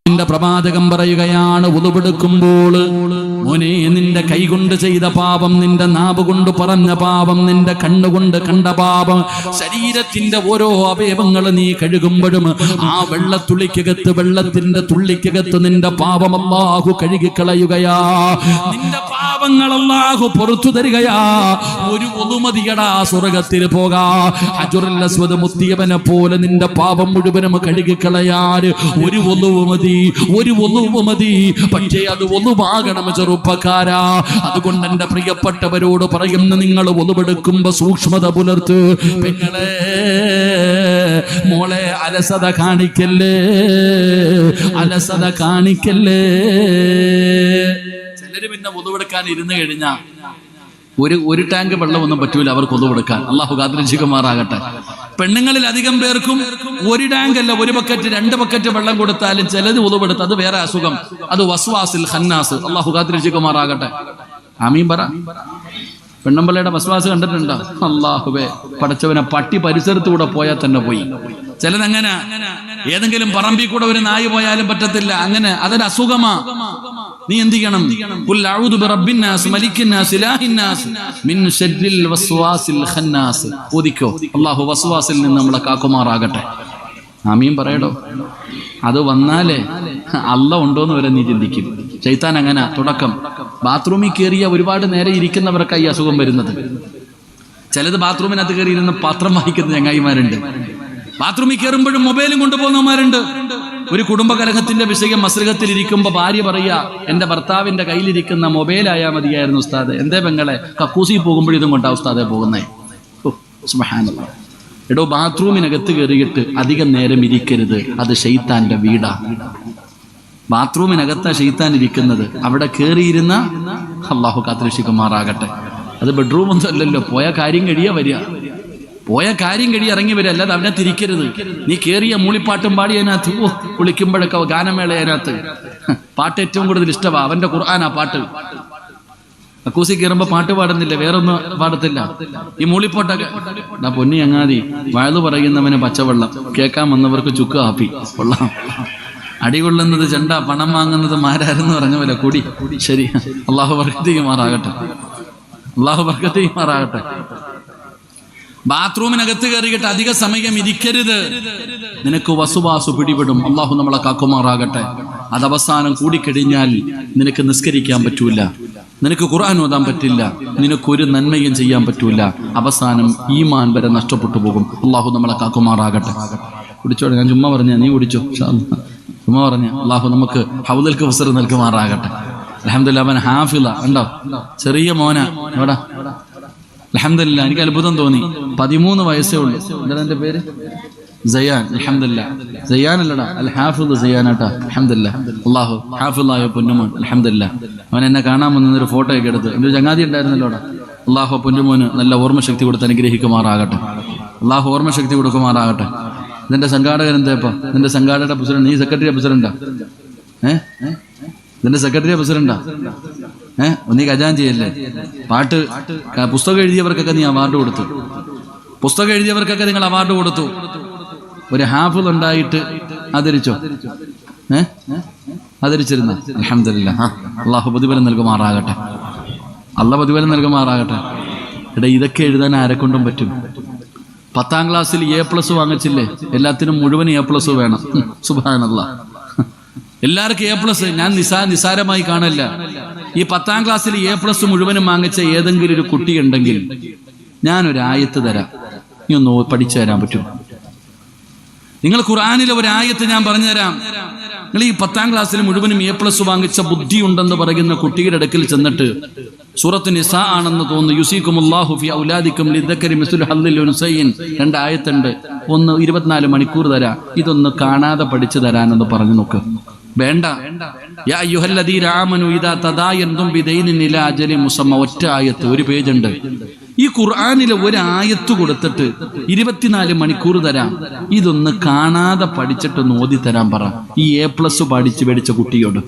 നിന്റെ പ്രവാചകം പറയുകയാണ്, ഉളുവെടുക്കുമ്പോൾ മോനെ, നിന്റെ കൈകൊണ്ട് ചെയ്ത പാപം, നിന്റെ നാവ് കൊണ്ട് പറഞ്ഞ പാപം, നിന്റെ കണ്ണുകൊണ്ട് കണ്ട പാപം, ശരീരത്തിന്റെ ഓരോ അവയവങ്ങൾ നീ കഴുകുമ്പോഴും ആ വെള്ളത്തുള്ളിക്കകത്ത്, വെള്ളത്തിന്റെ തുള്ളിക്കകത്ത് നിന്റെ പാപം അല്ലാഹു കഴുകിക്കളയുകയാ. നിന്റെ പാപങ്ങൾ അല്ലാഹു പുറത്തു തരികയാ. ഒരു ഒതുമതിയടാ സ്വർഗത്തിൽ പോകാ. ഹജറുൽ അസ്വദ് മുത്തിയവനെ പോലെ നിന്റെ പാപം മുഴുവനും കഴുകിക്കളയാൻ ഒരു ഒലുവ് മതി, ഒരു ഒലുവ് മതി. പക്ഷേ അത് ഒലുവാകണം ചെറുപ്പക്കാരാ. അതുകൊണ്ട് എന്റെ പ്രിയപ്പെട്ടവരോട് പറയുന്നു, നിങ്ങൾ ഒലുവെടുക്കുമ്പോ സൂക്ഷ്മത പുലർത്ത്. പെങ്ങളെ, മോളെ, അലസത കാണിക്കല്ലേ, അലസത കാണിക്കല്ലേ. ചിലര് പിന്നെ ഒലുവെടുക്കാൻ ഇരുന്ന് കഴിഞ്ഞാ ഒരു ടാങ്ക് വെള്ളമൊന്നും പറ്റൂല അവർക്ക് ഒതുവെടുക്കാൻ. അള്ളാഹു കാത്തിരക്ഷിക്കുമാറാകട്ടെ. പെണ്ണുങ്ങളിൽ അധികം പേർക്കും ഒരു ടാങ്ക് അല്ല, ഒരു ബക്കറ്റ്, 2 ബക്കറ്റ് വെള്ളം കൊടുത്താലും ചിലത് ഒതുവെടുത്ത് അത് വേറെ അസുഖം, അത് വസ്വാസിൽ ഖന്നാസ്. അള്ളാഹു കാത്തിരക്ഷിക്കുമാറാകട്ടെ. ആമീൻ പറ. പെണ്ണമ്പള്ളയുടെ വസ്വാസ് കണ്ടിട്ടുണ്ടോ? അള്ളാഹുവേ, പടച്ചവനെ, പട്ടി പരിസരത്തൂടെ പോയാൽ തന്നെ പോയി. ചിലതങ്ങനെ ഏതെങ്കിലും പറമ്പിൽ കൂടെ ഒരു നായി പോയാലും പറ്റത്തില്ല. അങ്ങനെ അതൊരു അസുഖമാ. നീ എന്ത് ചെയ്യണം? ഖുൽ അഊദു ബിറബ്ബിന്നാസ് മലിക്കിന്നാസ് ഇലാഹിന്നാസ് മിൻ ശർരിൽ വസ്വാസിൽ ഖന്നാസ്. ഓദിക്കോ. അല്ലാഹു വസ്വാസിൽ നിന്ന് നമ്മളെ കാക്കുമാറാകട്ടെ. ആമീൻ പറയടോ. അത് വന്നാലേ അല്ല ഉണ്ടോന്ന് വരെ നീ ചിന്തിക്കും. ശൈത്താൻ അങ്ങനെ തുടക്കം. ബാത്റൂമിൽ കയറിയ ഒരുപാട് നേരെ ഇരിക്കുന്നവർക്കായി അസുഖം വരുന്നത്. ചിലത് ബാത്റൂമിനകത്ത് കയറി ഇരുന്ന് പാത്രം വഹിക്കുന്ന ചങ്ങായിമാരുണ്ട്. ബാത്റൂമിൽ കയറുമ്പോഴും മൊബൈലും കൊണ്ടുപോകുന്നവന്മാരുണ്ട്. ഒരു കുടുംബകലഹത്തിന്റെ വിഷയം മസ്രിഹത്തിൽ ഇരിക്കുമ്പോ ഭാര്യ പറയാ, എന്റെ ഭർത്താവിന്റെ കയ്യിലിരിക്കുന്ന മൊബൈലായാൽ മതിയായിരുന്നു ഉസ്താദ്. എന്തേ പെങ്ങളെ, കക്കൂസി പോകുമ്പോഴും ഇതും കൊണ്ടാ ഉസ്താദെ പോകുന്നേ. സുബ്ഹാനല്ലാഹ്. എടോ, ബാത്റൂമിനകത്ത് കയറിയിട്ട് അധികം നേരം ഇരിക്കരുത്. അത് ശൈത്താന്റെ വീടാ. ബാത്റൂമിനകത്താ ശൈത്താൻ ഇരിക്കുന്നത്. അവിടെ കയറിയിരുന്ന അല്ലാഹു കാത്തിരക്ഷിക്കുമാറാകട്ടെ. അത് ബെഡ്റൂം ഒന്നും അല്ലല്ലോ. പോയ കാര്യം കഴിയാ വരിക, പോയ കാര്യം കഴിയ ഇറങ്ങി വരിക. അല്ലാതെ അവിടെ തിരിക്കരുത്. നീ കേറിയ മൂളിപ്പാട്ടും പാടി അതിനകത്ത് കുളിക്കുമ്പോഴൊക്കെ ഗാനമേള അതിനകത്ത് പാട്ട് ഏറ്റവും കൂടുതൽ ഇഷ്ടമാ. അവന്റെ ഖുർആനാ പാട്ട്. കക്കൂസി കയറുമ്പോ പാട്ട് പാടുന്നില്ല, വേറൊന്നും പാടത്തില്ല. ഈ മൂളിപ്പാട്ടൊക്കെ. പൊന്നി അങ്ങാതി, വഴുതു പറയുന്നവന് പച്ചവെള്ളം, കേൾക്കാൻ വന്നവർക്ക് ചുക്ക് കാപ്പി. കൊള്ളാം. അടികൊള്ളുന്നത് ചെണ്ട, പണം വാങ്ങുന്നത് മാരാരെന്ന് പറഞ്ഞ പോലെ കൂടി. ശരി, അള്ളാഹു ബർക്കത്ത് ചെയ്യുമാറാകട്ടെ. അള്ളാഹു ബർക്കത്ത് ചെയ്യുമാറാകട്ടെ. ബാത്റൂമിനകത്ത് കയറിയിട്ട് അധിക സമയം ഇരിക്കരുത്. നിനക്ക് വസുവാസു പിടിപെടും. അള്ളാഹു നമ്മളെ കാക്കുമാറാകട്ടെ. അത് അവസാനം കൂടിക്കഴിഞ്ഞാൽ നിനക്ക് നിസ്കരിക്കാൻ പറ്റൂല, നിനക്ക് ഖുർആൻ ഓതാൻ പറ്റില്ല, നിനക്കൊരു നന്മയും ചെയ്യാൻ പറ്റൂല. അവസാനം ഈമാൻ വരെ നഷ്ടപ്പെട്ടു പോകും. അള്ളാഹു നമ്മളെ കാക്കുമാറാകട്ടെ. കുടിച്ചോടെ, ഞാൻ ചുമ്മാ പറഞ്ഞ, നീ കുടിച്ചോ. ചുമ്മാ പറഞ്ഞ. അള്ളാഹു നമുക്ക് ഹൗദുൽ കൗസർ നൽകുമാറാകട്ടെ. അൽഹംദുലില്ലാഹ്. അവൻ ഹാഫിള ഉണ്ടോ? ചെറിയ മോന. എവിടാ? അൽഹംദുലില്ലാഹ്. എനിക്ക് അത്ഭുതം തോന്നി. 13 വയസ്സേ ഉള്ളൂ. എന്താണ് എന്റെ പേര്? സയാൻ. അൽഹംദുലില്ലാഹ്. സയാൻ അല്ലടാ, അൽ ഹാഫിള് സയാനാട്ടാ. അൽഹംദുലില്ലാഹ്. അല്ലാഹു ഹാഫിളായ പൊന്നുമോൻ. അൽഹംദുലില്ലാഹ്. അവൻ എന്നെ കാണാൻ വന്നൊരു ഫോട്ടോ ഒക്കെ എടുത്ത്. എൻ്റെ ചങ്ങാതി ഉണ്ടായിരുന്നല്ലോടാ. അല്ലാഹു പൊന്നുമോന് നല്ല ഓർമ്മശക്തി കൊടുത്ത് അനുഗ്രഹിക്കുമാറാകട്ടെ. അല്ലാഹു ഓർമ്മശക്തി കൊടുക്കുമാറാകട്ടെ. ഇതിന്റെ സംഘാടകൻ എന്തേപ്പാ? ഇതിന്റെ സംഘാടകരുടെ പ്രസിഡന്റ്. നീ സെക്രട്ടറി പ്രസിഡന്റാ? ഇതിന്റെ സെക്രട്ടറി പ്രസിഡന്റാ? നീ ഖജാൻജിയല്ലേ? പാട്ട് പുസ്തകം എഴുതിയവർക്കൊക്കെ നീ അവാർഡ് കൊടുത്തു. പുസ്തകം എഴുതിയവർക്കൊക്കെ നിങ്ങൾ അവാർഡ് കൊടുത്തു. ഒരു ഹാഫിൾ ഉണ്ടായിട്ട് ആദരിച്ചോ? ആദരിച്ചിരുന്ന? അൽഹംദുലില്ലാഹ്. അല്ലാഹു പ്രതിഫലം നൽകുമാറാകട്ടെ. അല്ലാഹു പ്രതിഫലം നൽകുമാറാകട്ടെ. എടാ, ഇതൊക്കെ എഴുതാൻ ആരെക്കൊണ്ടും പറ്റും? 10ാം ക്ലാസ്സിൽ A+ വാങ്ങിച്ചില്ലേ? എല്ലാത്തിനും മുഴുവൻ A+ വേണം. സുബ്ഹാനല്ലാഹ്. എല്ലാവർക്കും A+. ഞാൻ നിസാരമായി കാണല്ല. ഈ 10ാം ക്ലാസ്സിൽ A+ മുഴുവനും വാങ്ങിച്ച ഏതെങ്കിലും ഒരു കുട്ടി ഉണ്ടെങ്കിൽ ഞാനൊരു ആയത്ത് തരാം, നീ ഒന്ന് പഠിച്ചു തരാൻ പറ്റും? നിങ്ങൾ ഖുർആനിലെ ഒരു ആയത്ത് ഞാൻ പറഞ്ഞുതരാം. നിങ്ങൾ ഈ 10ാം ക്ലാസ്സിൽ മുഴുവനും A+ വാങ്ങിച്ച ബുദ്ധിയുണ്ടെന്ന് പറയുന്ന കുട്ടിയുടെ അടുക്കൽ ചെന്നിട്ട്, സൂറത്ത് നിസാ ആണെന്ന് തോന്നുന്നു, യുസീകുമുല്ലാഹു ഫി ഔലാദിക്കും ലിദ്ദക്കരി മിസ്ലു ഹദ്ദിൽ ഉൻസയൈൻ, 2 ആയത്തുണ്ട്. ഒന്ന് 24 മണിക്കൂർ തരാം, ഇതൊന്ന് കാണാതെ പഠിച്ചു തരാനെന്ന് പറഞ്ഞു നോക്ക്. വേണ്ട. യാ അയ്യുഹല്ലദീന ആമനു ഇദാ തദായൻതും ബിദൈനിൻ ഇലാ അജലിൻ മുസമ്മ. ഒറ്റ ആയത്ത്, 1 പേജുണ്ട്. ഈ ഖുർആനിലെ ഒരു ആയത്ത് കൊടുത്തിട്ട് 24 മണിക്കൂർ തരാം, ഇതൊന്ന് കാണാതെ പഠിച്ചിട്ടൊന്ന് ഓതി തരാൻ പറ ഈ A+ പഠിച്ച് മേടിച്ച കുട്ടിയോട്.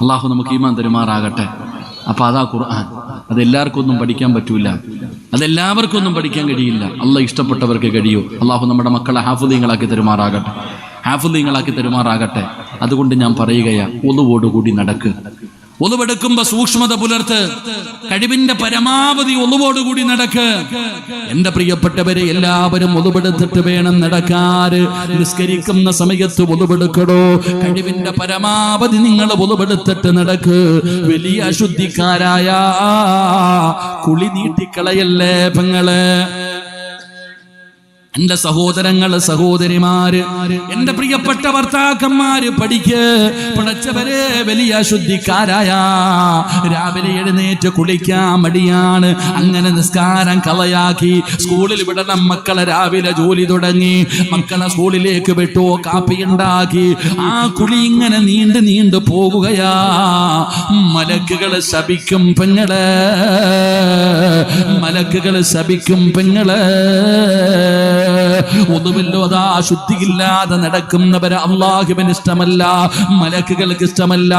അള്ളാഹു നമുക്ക് ഈമാൻ തരുമാറാകട്ടെ. അപ്പൊ അതാ ഖുർആൻ. അതെല്ലാവർക്കും ഒന്നും പഠിക്കാൻ പറ്റൂല, അതെല്ലാവർക്കും ഒന്നും പഠിക്കാൻ കഴിയില്ല. അള്ളാഹ് ഇഷ്ടപ്പെട്ടവർക്ക് കഴിയൂ. അള്ളാഹു നമ്മുടെ മക്കളെ ഹാഫിളീങ്ങളാക്കി തരുമാറാകട്ടെ, ഹാഫിളീങ്ങളാക്കി തരുമാറാകട്ടെ. അതുകൊണ്ട് ഞാൻ പറയുകയാ, ഒളുവോടുകൂടി നടക്ക്. ഒളുവെടുക്കുമ്പോ സൂക്ഷ്മത പുലർത്ത്. കഴിവിന്റെ പരമാവധി ഒളുവോടുകൂടി നടക്ക്. എന്റെ പ്രിയപ്പെട്ടവരെ, എല്ലാവരും ഒളുവെടുത്തിട്ട് വേണം നടക്കാറ്. നിസ്കരിക്കുന്ന സമയത്ത് ഒളുവെടുക്കടോ. കഴിവിന്റെ പരമാവധി നിങ്ങൾ ഒളുവെടുത്തിട്ട് നടക്ക്. വലിയ അശുദ്ധിക്കാരായ കുളി നീട്ടിക്കളയല്ലേ പെങ്ങള്. എന്റെ സഹോദരങ്ങള്, സഹോദരിമാര്, എന്റെ പ്രിയപ്പെട്ട ഭർത്താക്കന്മാര്, പഠിക്ക്. പഠിച്ചവരെ വലിയ അശുദ്ധിക്കാരായ രാവിലെ എഴുന്നേറ്റ് കുളിക്കാൻ മടിയാണ്. അങ്ങനെ നിസ്കാരം കളയാക്കി. സ്കൂളിൽ വിടണം മക്കളെ, രാവിലെ ജോലി തുടങ്ങി. മക്കളെ സ്കൂളിലേക്ക് വിട്ടു, കാപ്പി ഉണ്ടാക്കി. ആ കുളി ഇങ്ങനെ നീണ്ടു പോകുകയാ. മലക്കുകള് ശപിക്കും പെങ്ങള്, മലക്കുകള് ശപിക്കും പെങ്ങള്. ഒന്നുമില്ലാതെ ശുദ്ധിയില്ലാതെ നടക്കുന്നവരെ അല്ലാഹുവിന് ഇഷ്ടമല്ല, മലക്കുകൾക്ക് ഇഷ്ടമല്ല.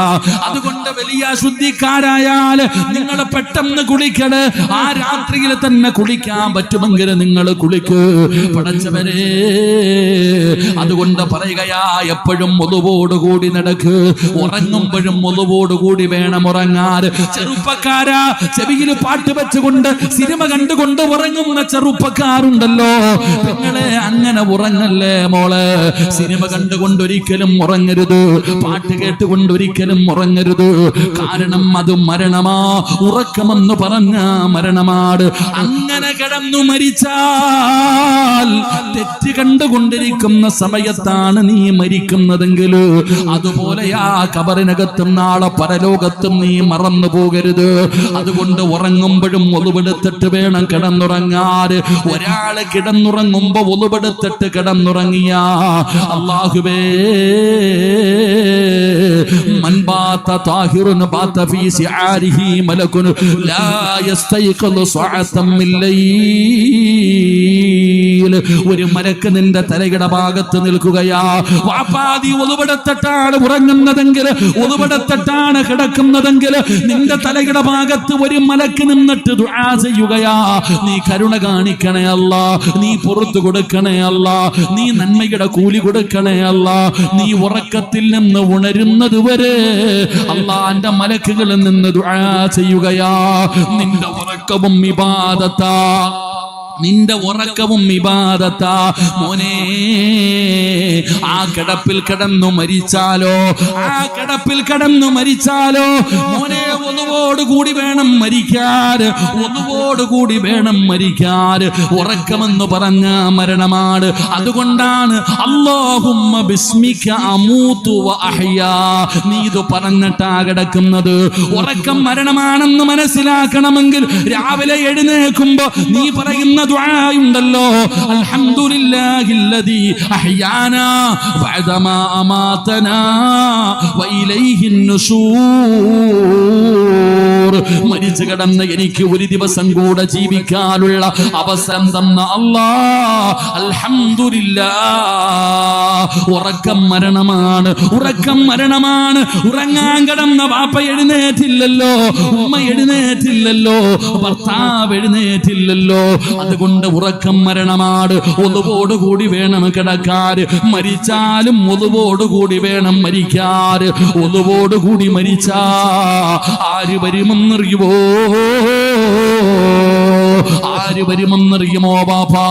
അതുകൊണ്ട് വലിയ ശുദ്ധിക്കാരായാൽ നിങ്ങൾ പെട്ടെന്ന് കുളിക്കണ്. ആ രാത്രിയിൽ തന്നെ കുളിക്കാൻ പറ്റുമെങ്കിൽ നിങ്ങൾ കുളിക്ക്. പടച്ചവരെ, അതുകൊണ്ട് പറയുകയാ, എപ്പോഴും ഒളുവോടുകൂടി നടക്ക്. ഉറങ്ങുമ്പോഴും ഒളുവോടുകൂടി വേണം ഉറങ്ങാൻ. ചെറുപ്പക്കാരാ, ചെവിയിൽ പാട്ട് വെച്ചുകൊണ്ട് സിനിമ കണ്ടുകൊണ്ട് ഉറങ്ങുന്ന ചെറുപ്പക്കാരുണ്ടല്ലോ, നിങ്ങളെ അങ്ങനെ ഉറങ്ങല്ലേ മോളെ. സിനിമ കണ്ടുകൊണ്ടൊരിക്കലും ഉറങ്ങരുത്, പാട്ട് കേട്ടുകൊണ്ടൊരിക്കലും ഉറങ്ങരുത്. കാരണം അത് മരണമാ. ഉറക്കമെന്ന് പറഞ്ഞ മരണമാണ്. അങ്ങനെ കിടന്നു മരിച്ചാൽ തെറ്റ് കണ്ടുകൊണ്ടിരിക്കുന്ന സമയത്താണ് നീ മരിക്കുന്നതെങ്കിൽ അതുപോലെയാ കബറിനകത്തും നാളെ പരലോകത്തും നീ മറന്നു പോകരുത്. അതുകൊണ്ട് ഉറങ്ങുമ്പോഴും ഒളുവെടുത്തിട്ട് വേണം കിടന്നുറങ്ങാൻ. ഒരാള് കിടന്നുറങ്ങുമ്പോ ഒളുവെടുത്തിട്ട് കിടന്നുറങ്ങിയ അല്ലാഹുവേ, മൻ ബാത താഹിറുൻ ബാത ഫീ സിആരിഹി മലകുൻ ലാ യസ്തൈഖിദു സഅതം മിൻ ലൈൽ. ഒരു മലക്ക് നിന്റെ തലയുടെ ഭാഗത്ത് നിൽക്കുകയാ. വാപ്പാതി ഒളുവെടുത്തിട്ടാണ് ഉറങ്ങുന്നതെങ്കിൽ, ഒളുവെടുത്തിട്ടാണ് കിടക്കുന്നതെങ്കിൽ, നിന്റെ തലയുടെ ഭാഗത്ത് ഒരു മലക്ക് നിന്നിട്ട് ദുആ ചെയ്യുകയാ. നീ കരുണ കാണിക്കണേ അല്ലാ, നീ പുറത്തു കൊടുക്കണേ അല്ലാ, നീ നന്മയുടെ കൂലി കൊടുക്കണേ അല്ലാ. നീ ഉറക്കത്തിൽ നിന്ന് ഉണരുന്നത് വരെ അല്ലാഹുവിന്റെ മലക്കുകളിൽ നിന്ന് ദുആ ചെയ്യുകയാ. നിന്റെ ഉറക്കവും ഇബാദത്താ, നിന്റെ ഉറക്കവും ഇബാദത്താ മോനെ. ആ കിടപ്പിൽ കിടന്നു മരിച്ചാലോ, ആ കിടപ്പിൽ കിടന്നു മരിച്ചാലോ മോനെ, ഒന്നുവോടുകൂടി വേണം മരിക്കാൻ, ഒന്നുവോടുകൂടി വേണം മരിക്കാൻ. ഉറക്കമെന്ന് പറഞ്ഞ മരണമാണ്. അതുകൊണ്ടാണ് അല്ലാഹുമ്മ ബിസ്മിക അമൂതു വ അഹ്യാ, നീ ഇത് പറഞ്ഞിട്ടാ കിടക്കുന്നത്. ഉറക്കം മരണമാണെന്ന് മനസ്സിലാക്കണമെങ്കിൽ രാവിലെ എഴുന്നേൽക്കുമ്പോ നീ പറയുന്ന ദുആയുണ്ടല്ലോ, അൽഹംദുലില്ലാഹില്ലദീ അഹ്യാനാ ബഅദമാ അമാതനാ വഇലൈഹിൻ നുശൂർ. മരിച്ചു കിടന്ന് എനിക്ക് ഒരു ദിവസം കൂടെ ജീവിക്കാനുള്ള അവസരം തന്ന അല്ലാഹ്, അൽഹംദുലില്ലാഹ്. ഉറക്കം മരണമാണ്, ഉറക്കം മരണമാണ്. ഉറങ്ങാൻ കിടന്ന വാപ്പ എഴുന്നേറ്റില്ലല്ലോ, ഉമ്മ എഴുന്നേറ്റില്ലല്ലോ, ഭർത്താവ് എഴുന്നേറ്റില്ലല്ലോ. അതുകൊണ്ട് ഉറക്കം മരണമാണ്. ഒളുവോടുകൂടി വേണം കിടക്കാൻ. മരിച്ചാലും ഒളുവോടുകൂടി വേണം മരിക്കാൻ. ഒളുവോടുകൂടി മരിച്ചാ ആര് വരുമെന്നറിയുമോ? ആര് വരുമെന്നറിയുമോ ബാപ്പാ?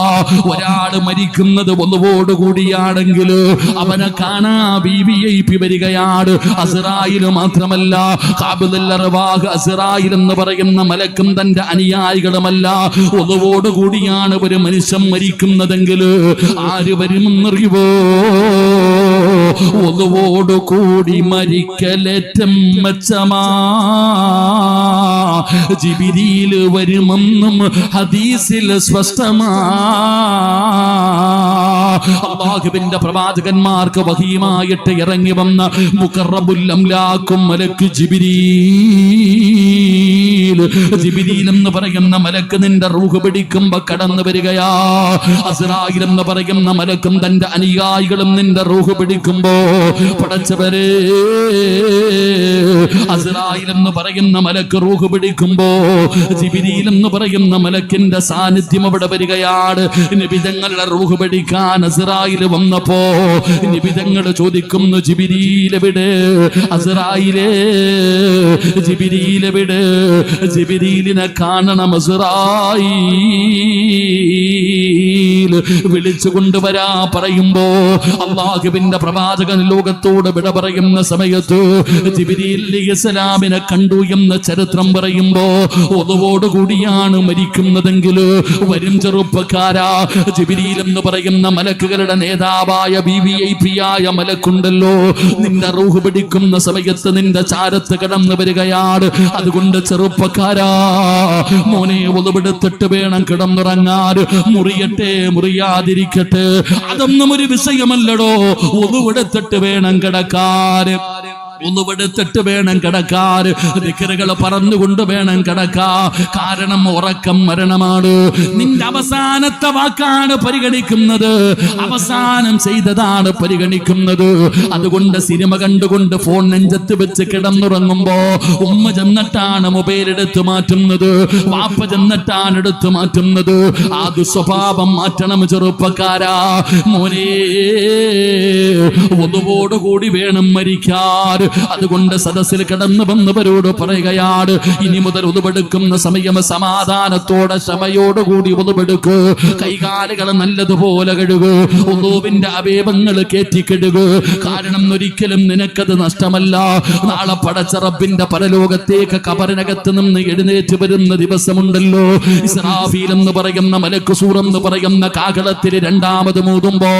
ഒരാള് മരിക്കുന്നത് ഒളുവോടുകൂടിയാണെങ്കിൽ അവനെ കാണാ VIP വരികയാണ്. അസ്റായിൽ മാത്രമല്ല, ഖാബിദുൽ അർവാഹ് അസ്റായിൽ എന്ന് പറയുന്ന മലക്കും തന്റെ അനുയായികളുമല്ല. ഒളുവോടുകൂടിയാണ് ഒരു മനുഷ്യൻ മരിക്കുന്നതെങ്കിൽ ആര് വരുമെന്നറിയുമോ? ഒളുവോടുകൂടി മരിക്കലേറ്റം മെച്ചമാ, ജിബ്രീൽ വരുമെന്നും ഹദീസിൽ സ്പഷ്ടമാ. അല്ലാഹുവിന്റെ പ്രവാചകന്മാർക്ക് വഹീമായിട്ട് ഇറങ്ങി വന്ന മുഖറബുൽ അംലാക്കും മലക്ക് ജിബ്രീൽ. ജിബ്രീൽ എന്ന് പറയുന്ന മലക്ക് നിന്റെ റൂഹ് പിടിക്കുമ്പോ കടന്നു വരികയാ. അസ്റായിൽ എന്ന് പറയുന്ന മലക്കും തന്റെ അനുയായികളും നിന്റെ റൂഹ് പിടിക്കുമ്പോ പടച്ചവരെ, അസ്റായിൽ എന്ന് പറയുന്ന മലക്ക് റൂഹ് പിടി പിടിക്കുമ്പോ ജിബ്രീൽ എന്ന് പറയുന്ന മലക്കിന്റെ സാന്നിധ്യം അവിടെ വരികയാണ്. നബി തങ്ങളുടെ റൂഹ് പിടിക്കാൻ അസ്റായിൽ വന്നപ്പോ നബി തങ്ങൾ ചോദിക്കുന്നു, ജിബ്രീൽ എവിടെ? അസ്റായിലേ, ജിബ്രീൽ എവിടെ? ജിബ്രീലിനെ കാണണം അസ്റായിൽ, വിളിച്ചു കൊണ്ടുവരാ പറയുമ്പോ അല്ലാഹുവിന്റെ പ്രവാചകൻ ലോകത്തോട് വിട പറയുന്ന സമയത്ത് ജിബ്രീൽ അലൈഹിസ്സലാമിനെ കണ്ടു എന്ന ചരിത്രം പറയുമ്പോ ഒതുവോടുകൂടിയാണ് മരിക്കുന്നതെങ്കിൽ വരും ചെറുപ്പക്കാരാ, ജിബ്രീൽ എന്ന് പറയുന്ന മലക്കുകളുടെ നേതാവായ VIP ആയ മലക്കുണ്ടല്ലോ, നിന്റെ റൂഹ് പിടിക്കുന്ന സമയത്ത് നിന്റെ ചാരത്ത് കടന്നു വരികയാണ്. അതുകൊണ്ട് ചെറുപ്പക്കാരാ, മോനെ ഒതുവെടുത്തിട്ട് വേണം കിടന്നുറങ്ങാൻ. മുറിയട്ടെ മുറിയാതിരിക്കട്ടെ അതൊന്നും ഒരു വിഷയമല്ലടോ. ഒതുവെടുത്തിട്ട് വേണം കിടക്കാൻ, ഒന്നുപെടുത്തിട്ട് വേണം കിടക്കാൻ, ദിക്റുകൾ പറഞ്ഞുകൊണ്ട് വേണം കിടക്കാൻ. കാരണം ഉറക്കം മരണമാണ്. നിന്റെ അവസാനത്തെ വാക്കാണ് പരിഗണിക്കുന്നത്, അവസാനം ചെയ്തതാണ് പരിഗണിക്കുന്നത്. അതുകൊണ്ട് സിനിമ കണ്ടുകൊണ്ട് ഫോൺ നെഞ്ചത്ത് വെച്ച് കിടന്നുറങ്ങുമ്പോ ഉമ്മ ചെന്നിട്ടാണ് മൊബൈൽ എടുത്തു മാറ്റുന്നത്, വാപ്പ ചെന്നിട്ടാണ് എടുത്തു മാറ്റുന്നത്. ആ ദുസ്വഭാവം മാറ്റണം ചെറുപ്പക്കാരാ. മോനെ ഒന്നുകൂടി വേണം മരിക്കാൻ. അതുകൊണ്ട് സദസ്സിൽ കടന്നു വന്നവരോട് പറയുകയാണ്, ഇനി മുതൽ ഉതുവെടുക്കുന്ന സമയം സമാധാനത്തോടെ ക്ഷമയോടുകൂടി ഉതുവെടുക്ക്. കൈകാലുകൾ നല്ലതുപോലെ കഴുകു, ഉദുവിന്റെ അവയവങ്ങൾ കയറ്റിക്കെടുകു. കാരണം ഒരിക്കലും നിനക്കത് നഷ്ടമല്ല. നാളെ പടച്ച റബ്ബിന്റെ പരലോകത്തേക്ക് കബറിനകത്ത് നിന്ന് എഴുന്നേറ്റ് വരുന്ന ദിവസമുണ്ടല്ലോ. ഇസ്രാഫീൽ എന്ന് പറയുന്ന മലക്ക് സൂർ എന്ന് പറയുന്ന കാകളത്തിൽ രണ്ടാമത് മൂതുമ്പോ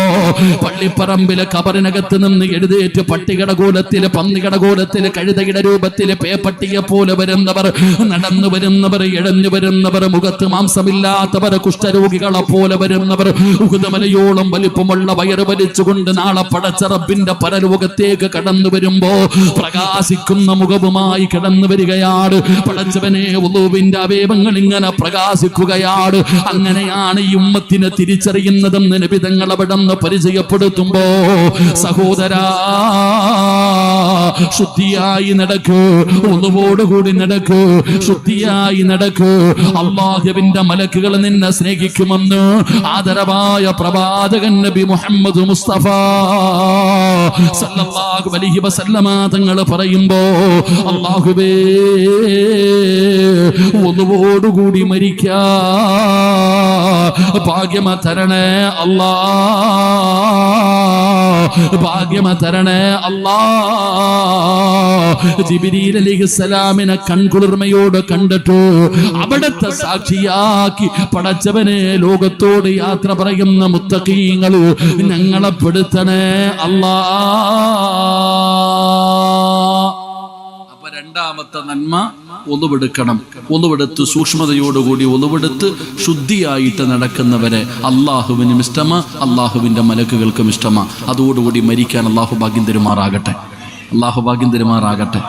പള്ളിപ്പറമ്പിലെ കബറിനകത്ത് നിന്ന് എഴുന്നേറ്റ് പട്ടികട കൂലത്തില് പന്നികട കൂലത്തില് കഴുതയുടെ രൂപത്തില് പേപ്പട്ടിയെ പോലെ വരുന്നവർ, നടന്നു വരുന്നവർ, ഇഴഞ്ഞു വരുന്നവർ, മുഖത്ത് മാംസമില്ലാത്തവർ, കുഷ്ഠരോഗികളെ പോലെ വരുന്നവർ, ഉഹുദമലയോളം വലിപ്പമുള്ള വയറ് വലിച്ചുകൊണ്ട് നാളെ പടച്ച റബ്ബിന്റെ പരലോകത്തേക്ക് കടന്നു വരുമ്പോ പ്രകാശിക്കുന്ന മുഖവുമായി കടന്നു വരികയാണ്. പടച്ചവനെ ഉളൂവിന്റെ അവയവങ്ങൾ ഇങ്ങനെ പ്രകാശിക്കുകയാണ്. അങ്ങനെയാണ് ഈ ഉമ്മത്തിനെ തിരിച്ചറിയുന്നതെന്ന് നബി തങ്ങൾ അവിടുന്ന് പരിചയപ്പെടുത്തുമ്പോ, സഹോദരാ ശുദ്ധിയായി നടക്കൂ, ഒന്നുകൂടി നടക്കൂ, ശുദ്ധിയായി നടക്കൂ. അല്ലാഹുവിന്റെ മലക്കുകൾ നിന്നെ സ്നേഹിക്കുമെന്ന് ആദരവായ പ്രവാചകൻ നബി മുഹമ്മദ് മുസ്തഫ സല്ലല്ലാഹു അലൈഹി വസല്ലമ തങ്ങൾ പറയുമ്പോ, അല്ലാഹുവേ ഒന്നുകൂടി മരിക്കാ ഭാഗ്യമ തരണേ അല്ലാ, ഭാഗ്യമ തരണേ അല്ലാ. ജിബ്രീൽ അലൈഹിസ്സലാമിനെ കൺകുളിർമയോട് കണ്ടിട്ടു അവിടുത്തെ സാക്ഷിയാക്കി പടച്ചവനെ ലോകത്തോട് യാത്ര പറയുന്ന മുത്തഖീങ്ങൾ ഞങ്ങളെ പെടുത്തണേ അല്ലാ. അപ്പൊ രണ്ടാമത്തെ നന്മ ഒന്നുവെടുക്കണം. ഒന്നുവെടുത്ത് സൂക്ഷ്മതയോടുകൂടി ഒന്നുവെടുത്ത് ശുദ്ധിയായിട്ട് നടക്കുന്നവരെ അള്ളാഹുവിനും ഇഷ്ടമാ, അള്ളാഹുവിന്റെ മലക്കുകൾക്കും ഇഷ്ടമാ. അതോടുകൂടി മരിക്കാൻ അള്ളാഹു ഭാഗ്യം തരുമാറാകട്ടെ, അള്ളാഹു ഭാഗ്യം തരുമാറാകട്ടെ.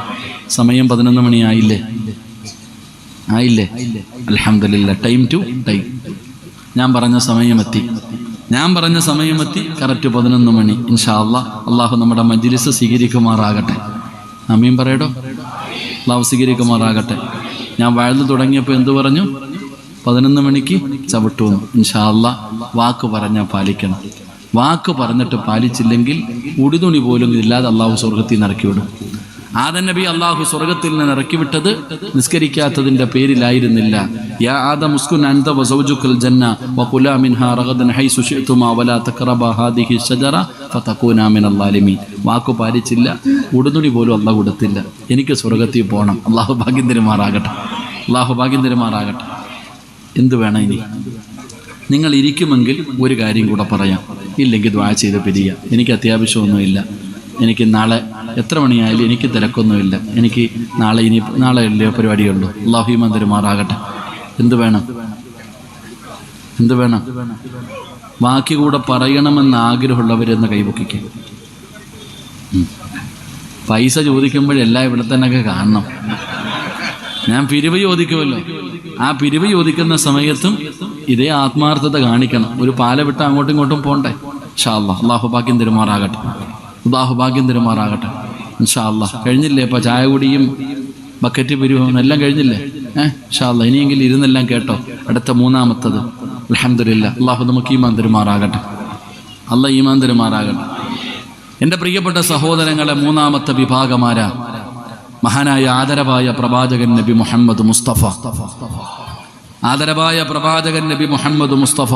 സമയം 11 മണിയായില്ലേ? ആയില്ലേ? അൽഹംദുലില്ലാ. Time to time. ഞാൻ പറഞ്ഞ സമയമെത്തി. കറക്റ്റ് 11 മണി. ഇൻഷാ അല്ലാഹ് അള്ളാഹു നമ്മുടെ മജ്ലിസ് സ്വീകരിക്കുമാറാകട്ടെ. ആമീൻ പറയടോ. അള്ളാഹു സ്വീകരിക്കുമാറാകട്ടെ. ഞാൻ വാഴ്ന്നു തുടങ്ങിയപ്പോൾ എന്തു പറഞ്ഞു? 11 മണിക്ക് ചവിട്ടുന്നു. ഇൻഷാ അല്ലാഹ് വാക്ക് പറഞ്ഞാൽ പാലിക്കണം. വാക്ക് പറഞ്ഞിട്ട് പാലിച്ചില്ലെങ്കിൽ ഉടുതുണി പോലും ഇല്ലാതെ അള്ളാഹു സ്വർഗത്തിൽ നിന്ന് ഇറക്കിവിടും. ആദം നബി അള്ളാഹു സ്വർഗത്തിൽ നിന്ന് ഇറക്കിവിട്ടത് നിസ്കരിക്കാത്തതിന്റെ പേരിലായിരുന്നില്ല. യാ ആദം ഉസ്കുൻ അൻത വസൗജുകൽ ജന്ന വകുലാ മിൻഹാ റഗദൻ ഹൈസു ശിഅ്തുമാ വലാ തഖറബാ ഹാദിഹി ശജറ ഫതകൂനാ മിനൽ ളാലിമീൻ. വാക്ക് പാലിച്ചില്ല, ഉടുതുണി പോലും അള്ളാഹു കൊടുത്തില്ല. എനിക്ക് സ്വർഗത്തിൽ പോകണം. അള്ളാഹു ഭാഗ്യം തരുമാറാകട്ടെ, അള്ളാഹു ഭാഗ്യം തരുമാറാകട്ടെ. എന്ത് വേണം ഇനി? നിങ്ങൾ ഇരിക്കുമെങ്കിൽ ഒരു കാര്യം കൂടെ പറയാം, ഇല്ലെങ്കിൽ ദുആ ചെയ്ത് പിരിയാം. എനിക്ക് അത്യാവശ്യമൊന്നുമില്ല. എനിക്ക് നാളെ എത്ര മണിയായാലും എനിക്ക് തിരക്കൊന്നുമില്ല. എനിക്ക് നാളെ അല്ലേ പരിപാടിയുള്ളൂ. അല്ലാഹു ഈമാൻ തരുമാറാകട്ടെ. എന്ത് വേണം? ബാക്കി കൂടെ പറയണമെന്ന് ആഗ്രഹമുള്ളവരെന്ന് കൈപൊക്കിക്കും. പൈസ ചോദിക്കുമ്പോഴെല്ലാം ഇവിടെ തന്നെയൊക്കെ കാണണം. ഞാൻ പിരിവ് ചോദിക്കുമല്ലോ, ആ പിരിവ് ചോദിക്കുന്ന സമയത്തും ഇതേ ആത്മാർത്ഥത കാണിക്കണം. ഒരു പാല വിട്ട് അങ്ങോട്ടും ഇങ്ങോട്ടും പോണ്ടേ. ഇൻഷാ അല്ലാഹ് അല്ലാഹു ഭാഗ്യം തരുമാറാകട്ടെ, അല്ലാഹു ഭാഗ്യം തരുമാറാകട്ടെ. ഇൻഷാ അല്ലാഹ് കഴിഞ്ഞില്ലേ? ഇപ്പം ചായ കുടിയും ബക്കറ്റ് പിരിവും എല്ലാം കഴിഞ്ഞില്ലേ? ഇൻഷാ അല്ലാഹ് ഇനിയെങ്കിലും ഇരുന്നെല്ലാം കേട്ടോ. അടുത്ത മൂന്നാമത്തത് അൽഹംദുലില്ലാഹ്. അള്ളാഹു നമുക്ക് ഈമാൻ തരുമാറാകട്ടെ. അല്ലാഹ് ഈമാൻ തരുമാറാകട്ടെ. എൻ്റെ പ്രിയപ്പെട്ട സഹോദരങ്ങളെ, മൂന്നാമത്തെ വിഭാഗമാരാ? മഹാനായ ആദരവായ പ്രവാചകൻ നബി മുഹമ്മദ് മുസ്തഫ. ആദരവായ പ്രവാചകൻ നബി മുഹമ്മദ് മുസ്തഫ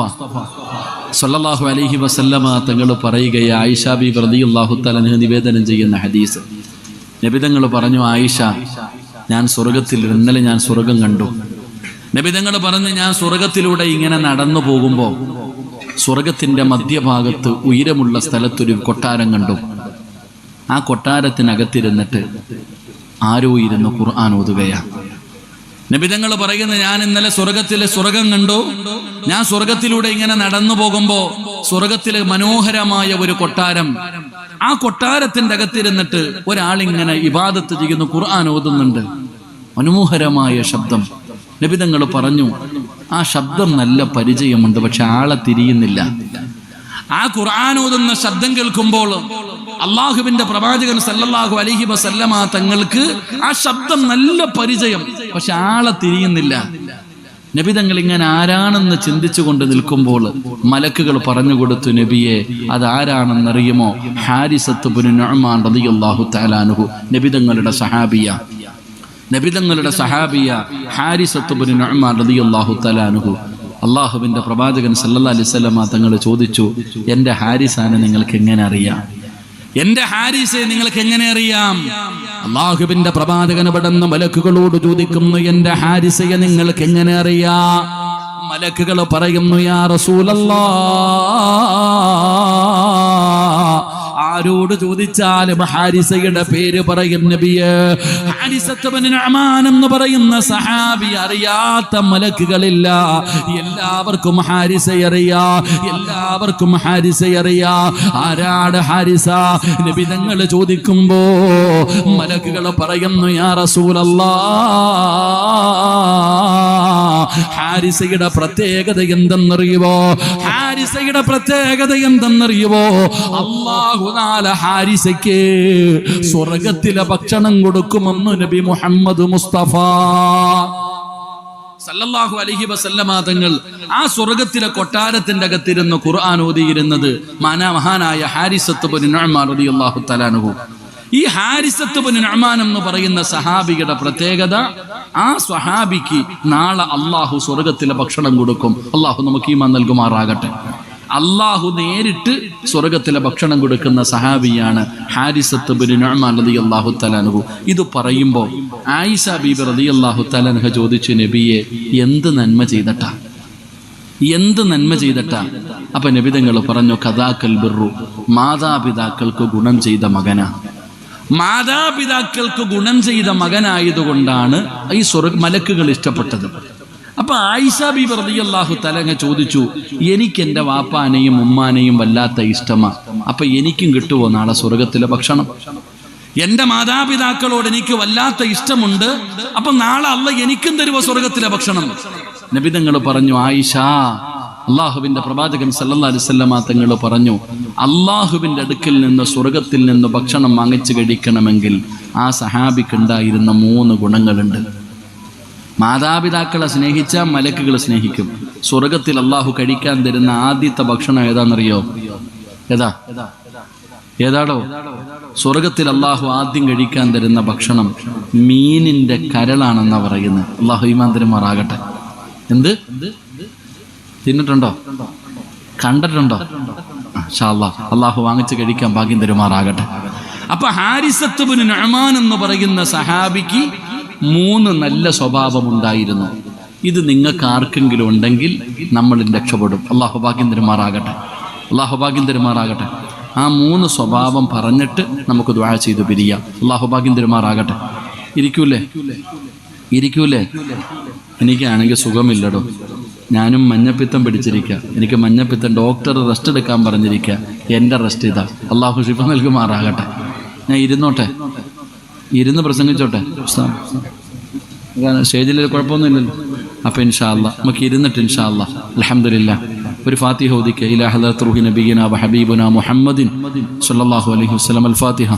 സല്ലല്ലാഹു അലൈഹി വസല്ലമ തങ്ങൾ പറയുകയാ, ആയിഷ ബീബി റളിയല്ലാഹു തആല അൻഹ നിവേദനം ചെയ്യുന്ന ഹദീസ്. നബി തങ്ങൾ പറഞ്ഞു, ആയിഷ, ഞാൻ സ്വർഗത്തിൽ ഇന്നലെ ഞാൻ സ്വർഗം കണ്ടു. നബി തങ്ങൾ പറഞ്ഞു, ഞാൻ സ്വർഗത്തിലൂടെ ഇങ്ങനെ നടന്നു പോകുമ്പോൾ സ്വർഗത്തിന്റെ മധ്യഭാഗത്ത് ഉയരമുള്ള സ്ഥലത്തൊരു കൊട്ടാരം കണ്ടു. ആ കൊട്ടാരത്തിനകത്തിരുന്നിട്ട് ആരോ ഇരുന്ന് ഖുർആൻ ഓതുകയാണ്. നബി തങ്ങൾ പറയുന്നത്, ഞാൻ ഇന്നലെ സ്വർഗത്തിലെ സ്വർഗം കണ്ടു. ഞാൻ സ്വർഗത്തിലൂടെ ഇങ്ങനെ നടന്നു പോകുമ്പോ സ്വർഗത്തിലെ മനോഹരമായ ഒരു കൊട്ടാരം, ആ കൊട്ടാരത്തിന്റെ അകത്തിരുന്നിട്ട് ഒരാളിങ്ങനെ ഇബാദത്ത് ചെയ്യുന്നു, ഖുർആൻ ഓതുന്നുണ്ട്. മനോഹരമായ ശബ്ദം. നബി തങ്ങൾ പറഞ്ഞു, ആ ശബ്ദം നല്ല പരിചയമുണ്ട്, പക്ഷെ ആളെ തിരിയുന്നില്ല. ആ ഖുർആൻ ഓതുന്ന ശബ്ദം കേൾക്കുമ്പോൾ അള്ളാഹുവിന്റെ പ്രവാചകൻ സല്ലല്ലാഹു അലൈഹി വസല്ലമ തങ്ങൾക്ക് ആ ശബ്ദം നല്ല പരിചയം, പക്ഷെ ആളെ തിരിയുന്നില്ല. നബി തങ്ങൾ ഇങ്ങനെ ആരാണെന്ന് ചിന്തിച്ചുകൊണ്ട് നിൽക്കുമ്പോൾ മലക്കുകൾ പറഞ്ഞു കൊടുത്തു, നബിയെ, അതാരാണെന്നറിയുമോ? ഹാരിസത്ത് ഇബ്നു നുഅ്മാൻ റളിയല്ലാഹു തആല അൻഹു, നബി തങ്ങളുടെ സഹാബിയ. നബി തങ്ങളുടെ സഹാബിയ ഹാരിസത്ത് ഇബ്നു നുഅ്മാൻ റളിയല്ലാഹു തആല അൻഹു. അള്ളാഹുവിന്റെ പ്രവാചകൻ സല്ലല്ലാഹു അലൈഹി വസല്ലമ തങ്ങൾ ചോദിച്ചു, എൻ്റെ ഹാരിസാനെ നിങ്ങൾക്ക് എങ്ങനെ അറിയാം? എൻ്റെ ഹാരിസെ നിങ്ങൾക്ക് എങ്ങനെ അറിയാം? അള്ളാഹുവിന്റെ പ്രവാചകൻ പെടുന്ന മലക്കുകളോട് ചോദിക്കുന്നു, എൻ്റെ ഹാരിസയെ നിങ്ങൾക്ക് എങ്ങനെ അറിയാം? മലക്കുകൾ പറയുന്നു, യാ റസൂലല്ലാഹ്, ആരോട് ചോദിച്ചാലും ഹാരിസയുടെ പേര് പറയും നബിയെ. ഹാരിസത്ത് ഇബ്നു നുഅ്മാൻ എന്ന് പറയുന്ന സഹാബി അറിയാത്ത മലക്കുകളില്ല. എല്ലാവർക്കും ഹാരിസയെ അറിയാം, എല്ലാവർക്കും ഹാരിസയെ അറിയാം. ആരാണ് ഹാരിസ? നബി തങ്ങൾ ചോദിക്കുമ്പോ മലക്കുകൾ പറയുന്നു, യാ റസൂലല്ലാഹ്, ഹാരിസയുടെ പ്രത്യേകത എന്തെന്നറിയുവോ? ഹാരിസയുടെ പ്രത്യേകത എന്തെന്നറിയുവോ? അല്ലാഹു ഹാരിസയ്ക്ക് സ്വർഗത്തിലെ ഭക്ഷണം കൊടുക്കുമെന്ന് നബി മുഹമ്മദ് മുസ്തഫ സല്ലല്ലാഹു അലൈഹി വസല്ലമ തങ്ങൾ ആ സ്വർഗത്തിലെ കൊട്ടാരത്തിന്റെ അകത്തിരുന്ന് ഖുർആൻ ഓതിയിരുന്നത് മഹാനായ ഹാരിസത്ത് ഇബ്നു നുഅ്മാൻ റളിയല്ലാഹു തആല അൻഹു. ഈ ഹാരിസത്ത് ഇബ്നു നുഅ്മാൻ എന്ന് പറയുന്ന സഹാബിയുടെ പ്രത്യേകത, ആ സ്വഹാബിക്ക് നാളെ അള്ളാഹു സ്വർഗത്തിലെ ഭക്ഷണം കൊടുക്കും. അള്ളാഹു നമുക്ക് ഈമാൻ നൽകുമാറാകട്ടെ. അള്ളാഹു നേരിട്ട് സ്വർഗത്തിലെ ഭക്ഷണം കൊടുക്കുന്ന സഹാബിയാണ് ഹാരിസത്ത് ഇബ്നു നുഅ്മാൻ റളിയല്ലാഹു തആല അൻഹു. ഇത് പറയുമ്പോൾ ആയിഷ ബീബി റളിയല്ലാഹു തആല അൻഹ ചോദിച്ചു, നബിയെ, എന്ത് നന്മ ചെയ്തിട്ടാ? എന്ത് നന്മ ചെയ്തിട്ടാ? അപ്പൊ നബി തങ്ങൾ പറഞ്ഞു, കദാക്കൽ ബിർറു, മാതാപിതാക്കൾക്ക് ഗുണം ചെയ്ത മകനാ. മാതാപിതാക്കൾക്ക് ഗുണം ചെയ്ത മകനായതുകൊണ്ടാണ് ഈ മലക്കുകൾ ഇഷ്ടപ്പെട്ടത്. അപ്പൊ ആയിഷ ബീബി റളിയല്ലാഹു തആല ചോദിച്ചു, എനിക്ക് എൻ്റെ വാപ്പാനെയും ഉമ്മാനെയും വല്ലാത്ത ഇഷ്ടമാ, അപ്പൊ എനിക്കും കിട്ടുമോ നാളെ സ്വർഗത്തിലെ ഭക്ഷണം? എൻ്റെ മാതാപിതാക്കളോട് എനിക്ക് വല്ലാത്ത ഇഷ്ടമുണ്ട്, അപ്പൊ നാളെ അല്ലാഹ് എനിക്കും തരുമോ സ്വർഗത്തിലെ ഭക്ഷണം? നബി തങ്ങൾ പറഞ്ഞു, ആയിഷ, അള്ളാഹുവിന്റെ പ്രവാചകൻ സല്ലല്ലാഹു അലൈഹി വസല്ലമ തങ്ങൾ പറഞ്ഞു, അള്ളാഹുവിന്റെ അടുക്കൽ നിന്ന് സ്വർഗത്തിൽ നിന്ന് ഭക്ഷണം വാങ്ങിച്ചു കഴിക്കണമെങ്കിൽ ആ സഹാബിക്കുണ്ടായിരുന്ന 3 ഗുണങ്ങളുണ്ട്. മാതാപിതാക്കളെ സ്നേഹിച്ചാൽ മലക്കുകൾ സ്നേഹിക്കും. സ്വർഗത്തിൽ അള്ളാഹു കഴിക്കാൻ തരുന്ന ആദ്യത്തെ ഭക്ഷണം ഏതാണെന്നറിയോ? ഏതാടോ? സ്വർഗത്തിൽ അള്ളാഹു ആദ്യം കഴിക്കാൻ തരുന്ന ഭക്ഷണം മീനിന്റെ കരളാണെന്നാ പറയുന്നത്. അള്ളാഹു ഈമാൻ തരുമാറാകട്ടെ. എന്ത് തിന്നിട്ടുണ്ടോ? കണ്ടിട്ടുണ്ടോ? ഇൻഷാ അല്ലാഹ് അള്ളാഹു വാങ്ങിച്ച് കഴിക്കാൻ ഭാഗ്യം തരുമാറാകട്ടെ. അപ്പൊ ഹാരിസത്ത് ഇബ്നു നുഅ്മാൻ എന്ന് പറയുന്ന സഹാബിക്ക് 3 നല്ല സ്വഭാവമുണ്ടായിരുന്നു. ഇത് നിങ്ങൾക്ക് ആർക്കെങ്കിലും ഉണ്ടെങ്കിൽ നമ്മൾ രക്ഷപ്പെടും. അള്ളാഹു ഭാഗ്യം തരുമാറാകട്ടെ. അള്ളാഹു ഭാഗ്യം തരുമാറാകട്ടെ. ആ 3 സ്വഭാവം പറഞ്ഞിട്ട് നമുക്ക് ദുആ ചെയ്തു പിരിയാം. അള്ളാഹു ഭാഗ്യം തരുമാറാകട്ടെ. ഇരിക്കൂലേ? എനിക്കാണെങ്കിൽ സുഖമില്ലടോ. ഞാനും മഞ്ഞപ്പിത്തം പിടിച്ചിരിക്കുക. എനിക്ക് മഞ്ഞപ്പിത്തം, ഡോക്ടർ റെസ്റ്റ് എടുക്കാൻ പറഞ്ഞിരിക്കുക. എൻ്റെ റെസ്റ്റ് ഇതാ. അള്ളാഹു ശിഫ നൽകുമാറാകട്ടെ. ഞാൻ ഇരുന്ന് പ്രസംഗിച്ചോട്ടെ. സ്റ്റേജിൽ കുഴപ്പമൊന്നുമില്ലല്ലോ. അപ്പം ഇൻഷാ അല്ലാഹ് നമുക്ക് ഇരുന്നിട്ട് ഇൻഷാ അല്ലാഹ് അൽഹംദുലില്ലാ ഒരു ഫാത്തിഹ ഓദിക്കുക. ഇലാ ഹളറത്ത് റൂഹി നബിയിനാ വ ഹബീബുനാ മുഹമ്മദിൻ സ്വല്ലല്ലാഹു അലൈഹി വസല്ലം. അൽ ഫാത്തിഹ.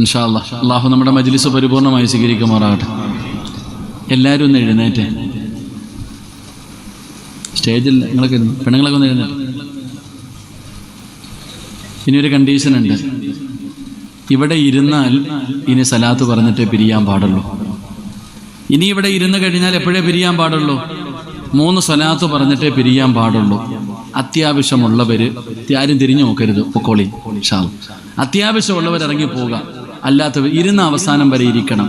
ഇൻഷാ അല്ലാഹ്. അല്ലാഹു നമ്മുടെ മജ്ലിസ് പരിപൂർണമായി സ്വീകരിക്കുമാറാകട്ടെ. എല്ലാവരും ഒന്ന് എഴുന്നേറ്റേ. സ്റ്റേജിൽ നിങ്ങളൊക്കെ പെണ്ണുങ്ങളൊക്കെ ഒന്ന് എഴുന്നേറ്റ്. ഇനിയൊരു കണ്ടീഷൻ ഉണ്ട്. ഇവിടെ ഇരുന്നാൽ ഇനി സലാത്ത് പറഞ്ഞിട്ടേ പിരിയാൻ പാടുള്ളൂ. ഇനി ഇവിടെ ഇരുന്ന് കഴിഞ്ഞാൽ എപ്പോഴേ പിരിയാൻ പാടുള്ളൂ? 3 സ്വലാത്ത് പറഞ്ഞിട്ടേ പിരിയാൻ പാടുള്ളൂ. അത്യാവശ്യമുള്ളവർ ആരും തിരിഞ്ഞു നോക്കരുത്, പൊക്കോളി. അത്യാവശ്യമുള്ളവർ ഇറങ്ങി പോവുക. അല്ലാത്തവർ ഇരുന്ന അവസാനം വരെ ഇരിക്കണം.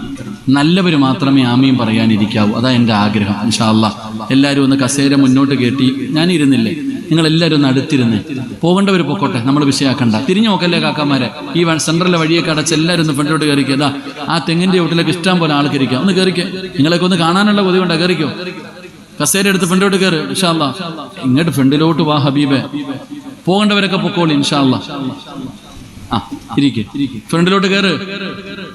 നല്ലവർ മാത്രമേ ആമീൻ പറയാനിരിക്കാവൂ. അതാ എൻ്റെ ആഗ്രഹം. ഇൻഷാ അല്ലാഹ് എല്ലാവരും ഒന്ന് കസേര മുന്നോട്ട് കയറ്റി. ഞാൻ ഇരുന്നില്ലേ, നിങ്ങളെല്ലാവരും ഒന്ന് അടുത്തിരുന്ന്. പോകേണ്ടവർ പൊക്കോട്ടെ, നമ്മൾ വിഷയാക്കണ്ട. തിരിഞ്ഞു നോക്കല്ലേ കാക്കന്മാരെ. ഈ സെൻട്രലിലെ വഴിയൊക്കെ അടച്ച് എല്ലാവരും ഒന്ന് ഫ്രണ്ടിലോട്ട് കയറിക്കുക. അതാ ആ തെങ്ങിൻ്റെ വീട്ടിലേക്ക് ഇഷ്ടം പോലെ ആൾ കയറിക്കുക. ഒന്ന് കയറിക്കുക. നിങ്ങളൊക്കെ ഒന്ന് കാണാനുള്ള കൊതിവുണ്ടോ? കയറിക്കോ. കസേര എടുത്ത് ഫ്രണ്ടിലോട്ട് കയറ്. ഇൻഷാ അല്ലാഹ് ഇങ്ങോട്ട് ഫ്രണ്ടിലോട്ട് വാ ഹബീബെ. പോകേണ്ടവരൊക്കെ പൊക്കോളി. ഇൻഷാ അല്ലാഹ് ഇരിക്കെ. ഫ്രണ്ടിലോട്ട് കയറ്.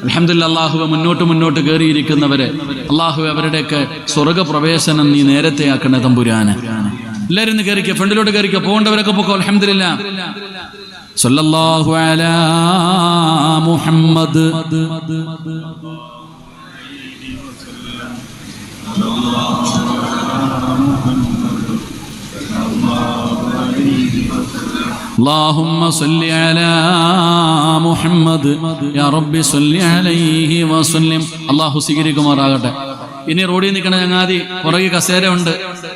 അൽഹംദുലില്ലാഹ്. അല്ലാഹുവേ മുന്നോട്ട് കയറിയിരിക്കുന്നവരെ അല്ലാഹുവേ അവരുടെയൊക്കെ സ്വർഗ്ഗപ്രവേശനം നീ നേരത്തെ ആക്കണേ തമ്പുരാനെ. എല്ലാവരും ഒന്ന് കയറിക്കുക, ഫ്രണ്ടിലോട്ട് കയറിക്കുക. പോകേണ്ടവരൊക്കെ പൊക്കോ. അൽഹംദുലില്ലാഹ്. സ്വല്ലല്ലാഹു അലാ മുഹമ്മദ്. اللهم صل على محمد يا رب صل عليه وسلم. അല്ലാഹു സ്വീകരിക്കുമാറാകട്ടെ. ഇനി റോഡിൽ നിൽക്കണ ചങ്ങാതി പുറകെ കസേര ഉണ്ട്,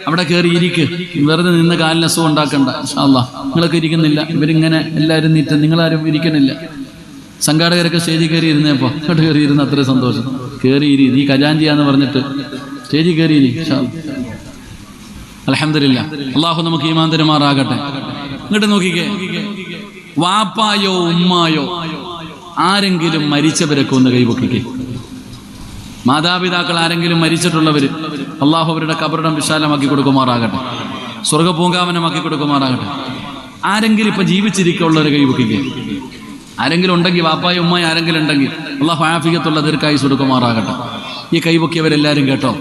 അവിടെ കയറി ഇരിക്ക്. വെറുതെ നിന്ന് കാലിന് അസുഖം ഉണ്ടാക്കണ്ട. ഇൻഷാ അല്ലാഹ് നിങ്ങളൊക്കെ ഇരിക്കുന്നില്ല. ഇവരിങ്ങനെ എല്ലാവരും നീറ്റ്, നിങ്ങളാരും ഇരിക്കണില്ല. സംഘാടകരൊക്കെ സ്റ്റേജിൽ കയറി ഇരുന്നേപ്പോ അങ്ങോട്ട് കയറി ഇരുന്ന് അത്ര സന്തോഷം. കയറി ഇരി, നീ ഖജാൻജിയാന്ന് പറഞ്ഞിട്ട് സ്റ്റേജിൽ കയറി ഇരി. ഇൻഷാ അല്ലാഹ്. അൽഹംദുലില്ലാഹ്. അല്ലാഹു നമുക്ക് ഈമാൻ തരുമാറാകട്ടെ. ഇങ്ങോട്ട് നോക്കിക്കേ. വാപ്പായോ ഉമ്മായോ ആരെങ്കിലും മരിച്ചവരൊക്കെ ഒന്ന് കൈപൊക്കിക്കേ. മാതാപിതാക്കൾ ആരെങ്കിലും മരിച്ചിട്ടുള്ളവർ അള്ളാഹു അവരുടെ കബറിടം വിശാലമാക്കി കൊടുക്കുമാറാകട്ടെ, സ്വർഗ്ഗപൂങ്കാവനമാക്കി കൊടുക്കുമാറാകട്ടെ. ആരെങ്കിലും ഇപ്പൊ ജീവിച്ചിരിക്കുള്ളവർ കൈപൊക്കിക്കേ. ആരെങ്കിലും ഉണ്ടെങ്കിൽ, വാപ്പായോ ഉമ്മായോ ആരെങ്കിലും ഉണ്ടെങ്കിൽ അള്ളാഹു ആഫിയത്തുള്ള ദീർഘായുസ്സ് കൊടുക്കുമാറാകട്ടെ. ഈ കൈപൊക്കിയവരെല്ലാവരും കേട്ടോ.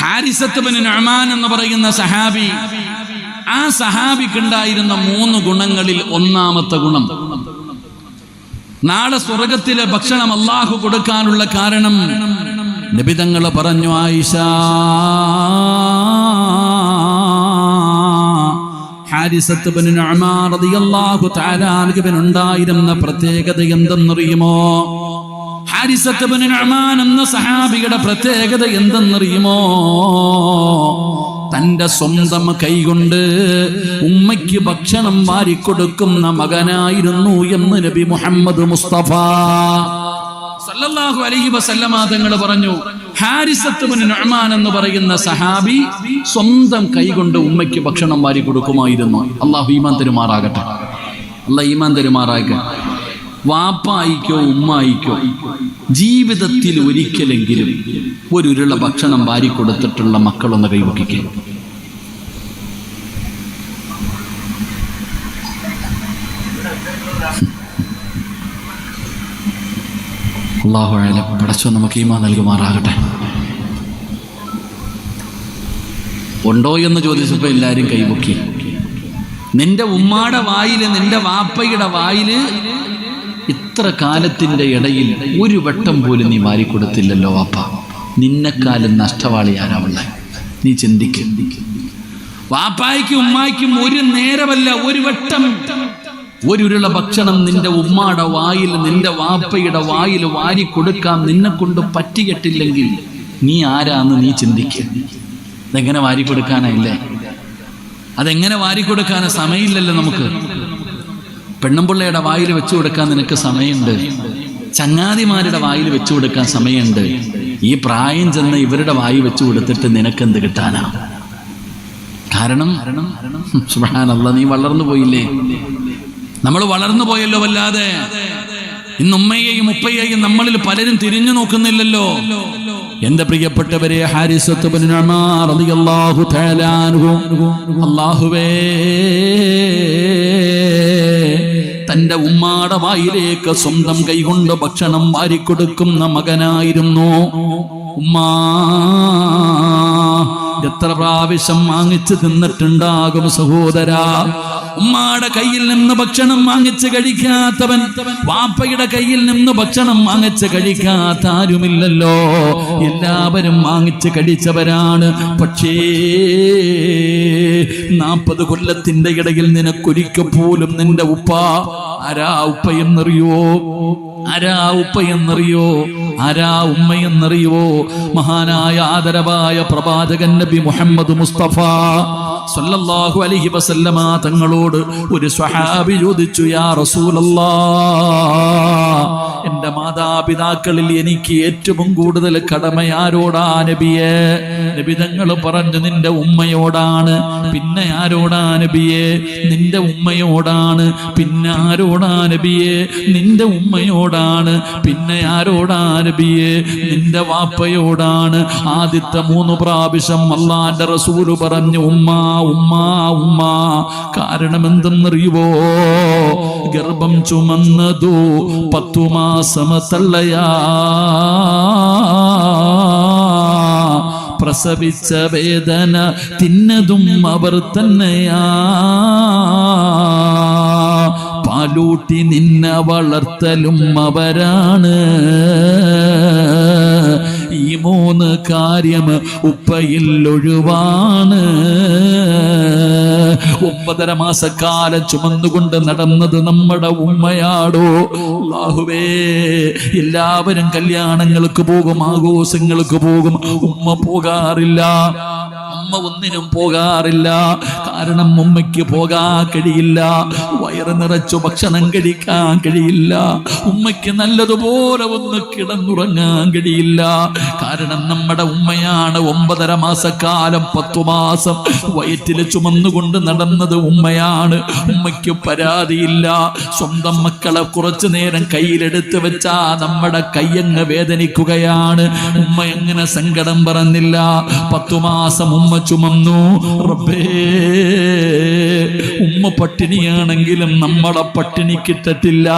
ഹാരിസത്ത് ബിൻ നുഅ്മാൻ എന്ന് പറയുന്ന സഹാബി, ആ സഹാബിക്കുണ്ടായിരുന്ന 3 ഗുണങ്ങളിൽ ഒന്നാമത്തെ ഗുണം, നാളെ സ്വർഗത്തിലെ ഭക്ഷണം അല്ലാഹു കൊടുക്കാനുള്ള കാരണം നബി തങ്ങൾ പറഞ്ഞു, ആയിഷ ഹാരിസത്ത് ബിൻ നുഅ്മാൻ റളിയല്ലാഹു തആല അൻഹുവിനുണ്ടായിരുന്ന പ്രത്യേകത എന്തെന്നറിയുമോ? ഹാരിസത്ത് ബിൻ നുഅ്മാൻ എന്ന സഹാബിയുടെ പ്രത്യേകത എന്തെന്നറിയുമോ? തന്റെ സ്വന്തം കൈകൊണ്ട് ഉമ്മയ്ക്ക് ഭക്ഷണം വാരിക്കൊടുക്കുന്ന മകനായിരുന്നു എന്ന് നബി മുഹമ്മദ് മുസ്തഫ സല്ലല്ലാഹു അലൈഹി വസല്ലമ തങ്ങൾ പറഞ്ഞു. ഹാരിസത്ത് ബിൻ നുഅ്മാൻ എന്ന് പറയുന്ന സഹാബി സ്വന്തം കൈകൊണ്ട് ഉമ്മയ്ക്ക് ഭക്ഷണം വാരിക്കൊടുക്കുമായിരുന്നു. അല്ലാഹു ഈമാൻ തരുമാറാകട്ടെ. അല്ലാഹു ഈമാൻ തരുമാറാകട്ടെ. വാപ്പായിക്കോ ഉമ്മായിക്കോ ജീവിതത്തിൽ ഒരിക്കലെങ്കിലും ഒരു ഉരുള ഭക്ഷണം വാരിക്കൊടുത്തിട്ടുള്ള മക്കളൊന്ന് കൈവക്കിക്കേ. അല്ലാഹു അഅലം. പടച്ചോൻ നമുക്ക് ഈമാൻ നൽകുമാറാകട്ടെ. ഉണ്ടോ എന്ന് ചോദിച്ചപ്പോൾ എല്ലാവരും കൈവക്കി. നിന്റെ ഉമ്മാടെ വായില്, നിന്റെ വാപ്പയുടെ വായില് ഇത്ര കാലത്തിന്റെ ഇടയിൽ ഒരു വട്ടം പോലും നീ വാരിക്കൊടുത്തില്ലല്ലോ വാപ്പ. നിന്നെക്കാലം നഷ്ടവാളി ആരാവുള്ള? നീ ചിന്തിക്ക്. വാപ്പായ്ക്കും ഉമ്മായ്ക്കും ഒരു നേരമല്ല, ഒരു വട്ടം ഒരു ഉരുള ഭക്ഷണം നിന്റെ ഉമ്മാടെ വായിൽ, നിന്റെ വാപ്പയുടെ വായിൽ വാരിക്കൊടുക്കാൻ നിന്നെ കൊണ്ട് പറ്റിയിട്ടില്ലെങ്കിൽ നീ ആരാന്ന് നീ ചിന്തിക്ക്. അതെങ്ങനെ വാരിക്കൊടുക്കാനായില്ലേ? അതെങ്ങനെ വാരിക്കൊടുക്കാനാ? സമയമില്ലല്ലോ നമുക്ക്. പെണ്ണുമ്പിള്ളയുടെ വായിൽ വെച്ചു കൊടുക്കാൻ നിനക്ക് സമയമുണ്ട്, ചങ്ങാതിമാരുടെ വായിൽ വെച്ചു കൊടുക്കാൻ സമയമുണ്ട്. ഈ പ്രായം ചെന്ന് ഇവരുടെ വായി വെച്ചു കൊടുത്തിട്ട് നിനക്കെന്ത് കിട്ടാനാ? കാരണം സുബ്ഹാനല്ലാഹ്, നീ വളർന്നു പോയില്ലേ? നമ്മൾ വളർന്നു പോയല്ലോ വല്ലാതെ. ഇന്ന് ഉമ്മയെയും ഉപ്പയെയും നമ്മളിൽ പലരും തിരിഞ്ഞു നോക്കുന്നില്ലല്ലോ. എന്റെ പ്രിയപ്പെട്ടവരെ, ഹാരിസത്ത് ബിൻ നുഅ്മാൻ റളിയല്ലാഹു തആല അൻഹു അല്ലാഹുവേ തന്റെ ഉമ്മാടെ വായിലേക്ക് സ്വന്തം കൈകൊണ്ട് ഭക്ഷണം വാരിക്കൊടുക്കുന്ന മകനായിരുന്നു. ഉമ്മാ എത്ര പ്രാവശ്യം വാങ്ങിച്ച് തിന്നിട്ടുണ്ടാകും സഹോദരാ. ഉമ്മാടെ കയ്യിൽ നിന്ന് ഭക്ഷണം വാങ്ങിച്ച് കഴിക്കാത്തവൻ, വാപ്പയുടെ കയ്യിൽ നിന്ന് ഭക്ഷണം വാങ്ങിച്ച് കഴിക്കാത്ത ആരുമില്ലല്ലോ. എല്ലാവരും വാങ്ങിച്ച് കഴിച്ചവരാണ്. പക്ഷേ 40 കൊല്ലത്തിന്റെ ഇടയിൽ നിനക്കൊരിക്കൽ പോലും നിന്റെ ഉപ്പ ആരാ ഉപ്പയെന്നറിയോ? ആരാ ഉപ്പയെന്നറിയോ? ആരാ ഉമ്മയെന്നറിയോ? മഹാനായ ആദരവായ പ്രവാചകൻ നബി മുഹമ്മദ് മുസ്തഫ സല്ലല്ലാഹു അലൈഹി വസല്ലമ തങ്ങളോട് ഒരു സ്വഹാബി ചോദിച്ചു, യാ റസൂലല്ലാഹ്, എന്റെ മാതാപിതാക്കളിൽ എനിക്ക് ഏറ്റവും കൂടുതൽ കടമ ആരോടാ നബിയേ? നബി തങ്ങൾ പറഞ്ഞു, നിന്റെ ഉമ്മയോടാണ്. പിന്നെ ആരോടാ നബിയേ? നിന്റെ ഉമ്മയോടാണ്. പിന്നെ ആരോടാ നബിയേ? നിന്റെ ഉമ്മയോടാണ്. പിന്നെ ആരോടാ നബിയേ? നിന്റെ വാപ്പയോടാണ്. ആദ്യത്തെ 3 പ്രാവശ്യം അല്ലാഹുവിന്റെ റസൂൽ പറഞ്ഞു ഉമ്മ ഉമ്മ ഉമ്മ. കാരണം എന്തെന്നറിയുവോ? ഗർഭം ചുമന്നതു 10 മാസം തള്ളയാ, പ്രസവിച്ച വേദന തിന്നതും അവർ തന്നെയാ, പാലൂട്ടി നിന്നെ വളർത്തലും അവരാണ്. ഈ 3 കാര്യം ഉപ്പയിൽ ഒഴിവാണ്. 9.5 മാസക്കാലം ചുമന്നുകൊണ്ട് നടന്നത് നമ്മുടെ ഉമ്മയാടോ? അല്ലാഹുവേ, എല്ലാവരും കല്യാണങ്ങൾക്ക് പോകും, ആഘോഷങ്ങൾക്ക് പോകും. ഉമ്മ പോകാറില്ല. ഉമ്മ ഒന്നിനും പോകാറില്ല. കാരണം ഉമ്മയ്ക്ക് പോകാൻ കഴിയില്ല. വയറ് നിറച്ചു ഭക്ഷണം കഴിക്കാൻ കഴിയില്ല. ഉമ്മയ്ക്ക് നല്ലതുപോലെ ഒന്ന് കിടന്നുറങ്ങാൻ കഴിയില്ല. കാരണം നമ്മുടെ ഉമ്മയാണ് 9.5 മാസക്കാലം 10 മാസം വയറ്റിൽ ചുമന്നുകൊണ്ട് നടന്നത് ഉമ്മയാണ്. ഉമ്മയ്ക്ക് പരാതിയില്ല. സ്വന്തം മക്കളെ കുറച്ചു നേരം കയ്യിലെടുത്ത് വെച്ചാ നമ്മുടെ കയ്യങ്ങ് വേദനിക്കുകയാണ്. ഉമ്മ എങ്ങനെ സങ്കടം പറഞ്ഞില്ല? 10 മാസം ഉമ്മ ചുമന്നു. റബ്ബേ, ഉമ്മ പട്ടിണിയാണെങ്കിലും നമ്മളെ പട്ടിണി കിട്ടത്തില്ല.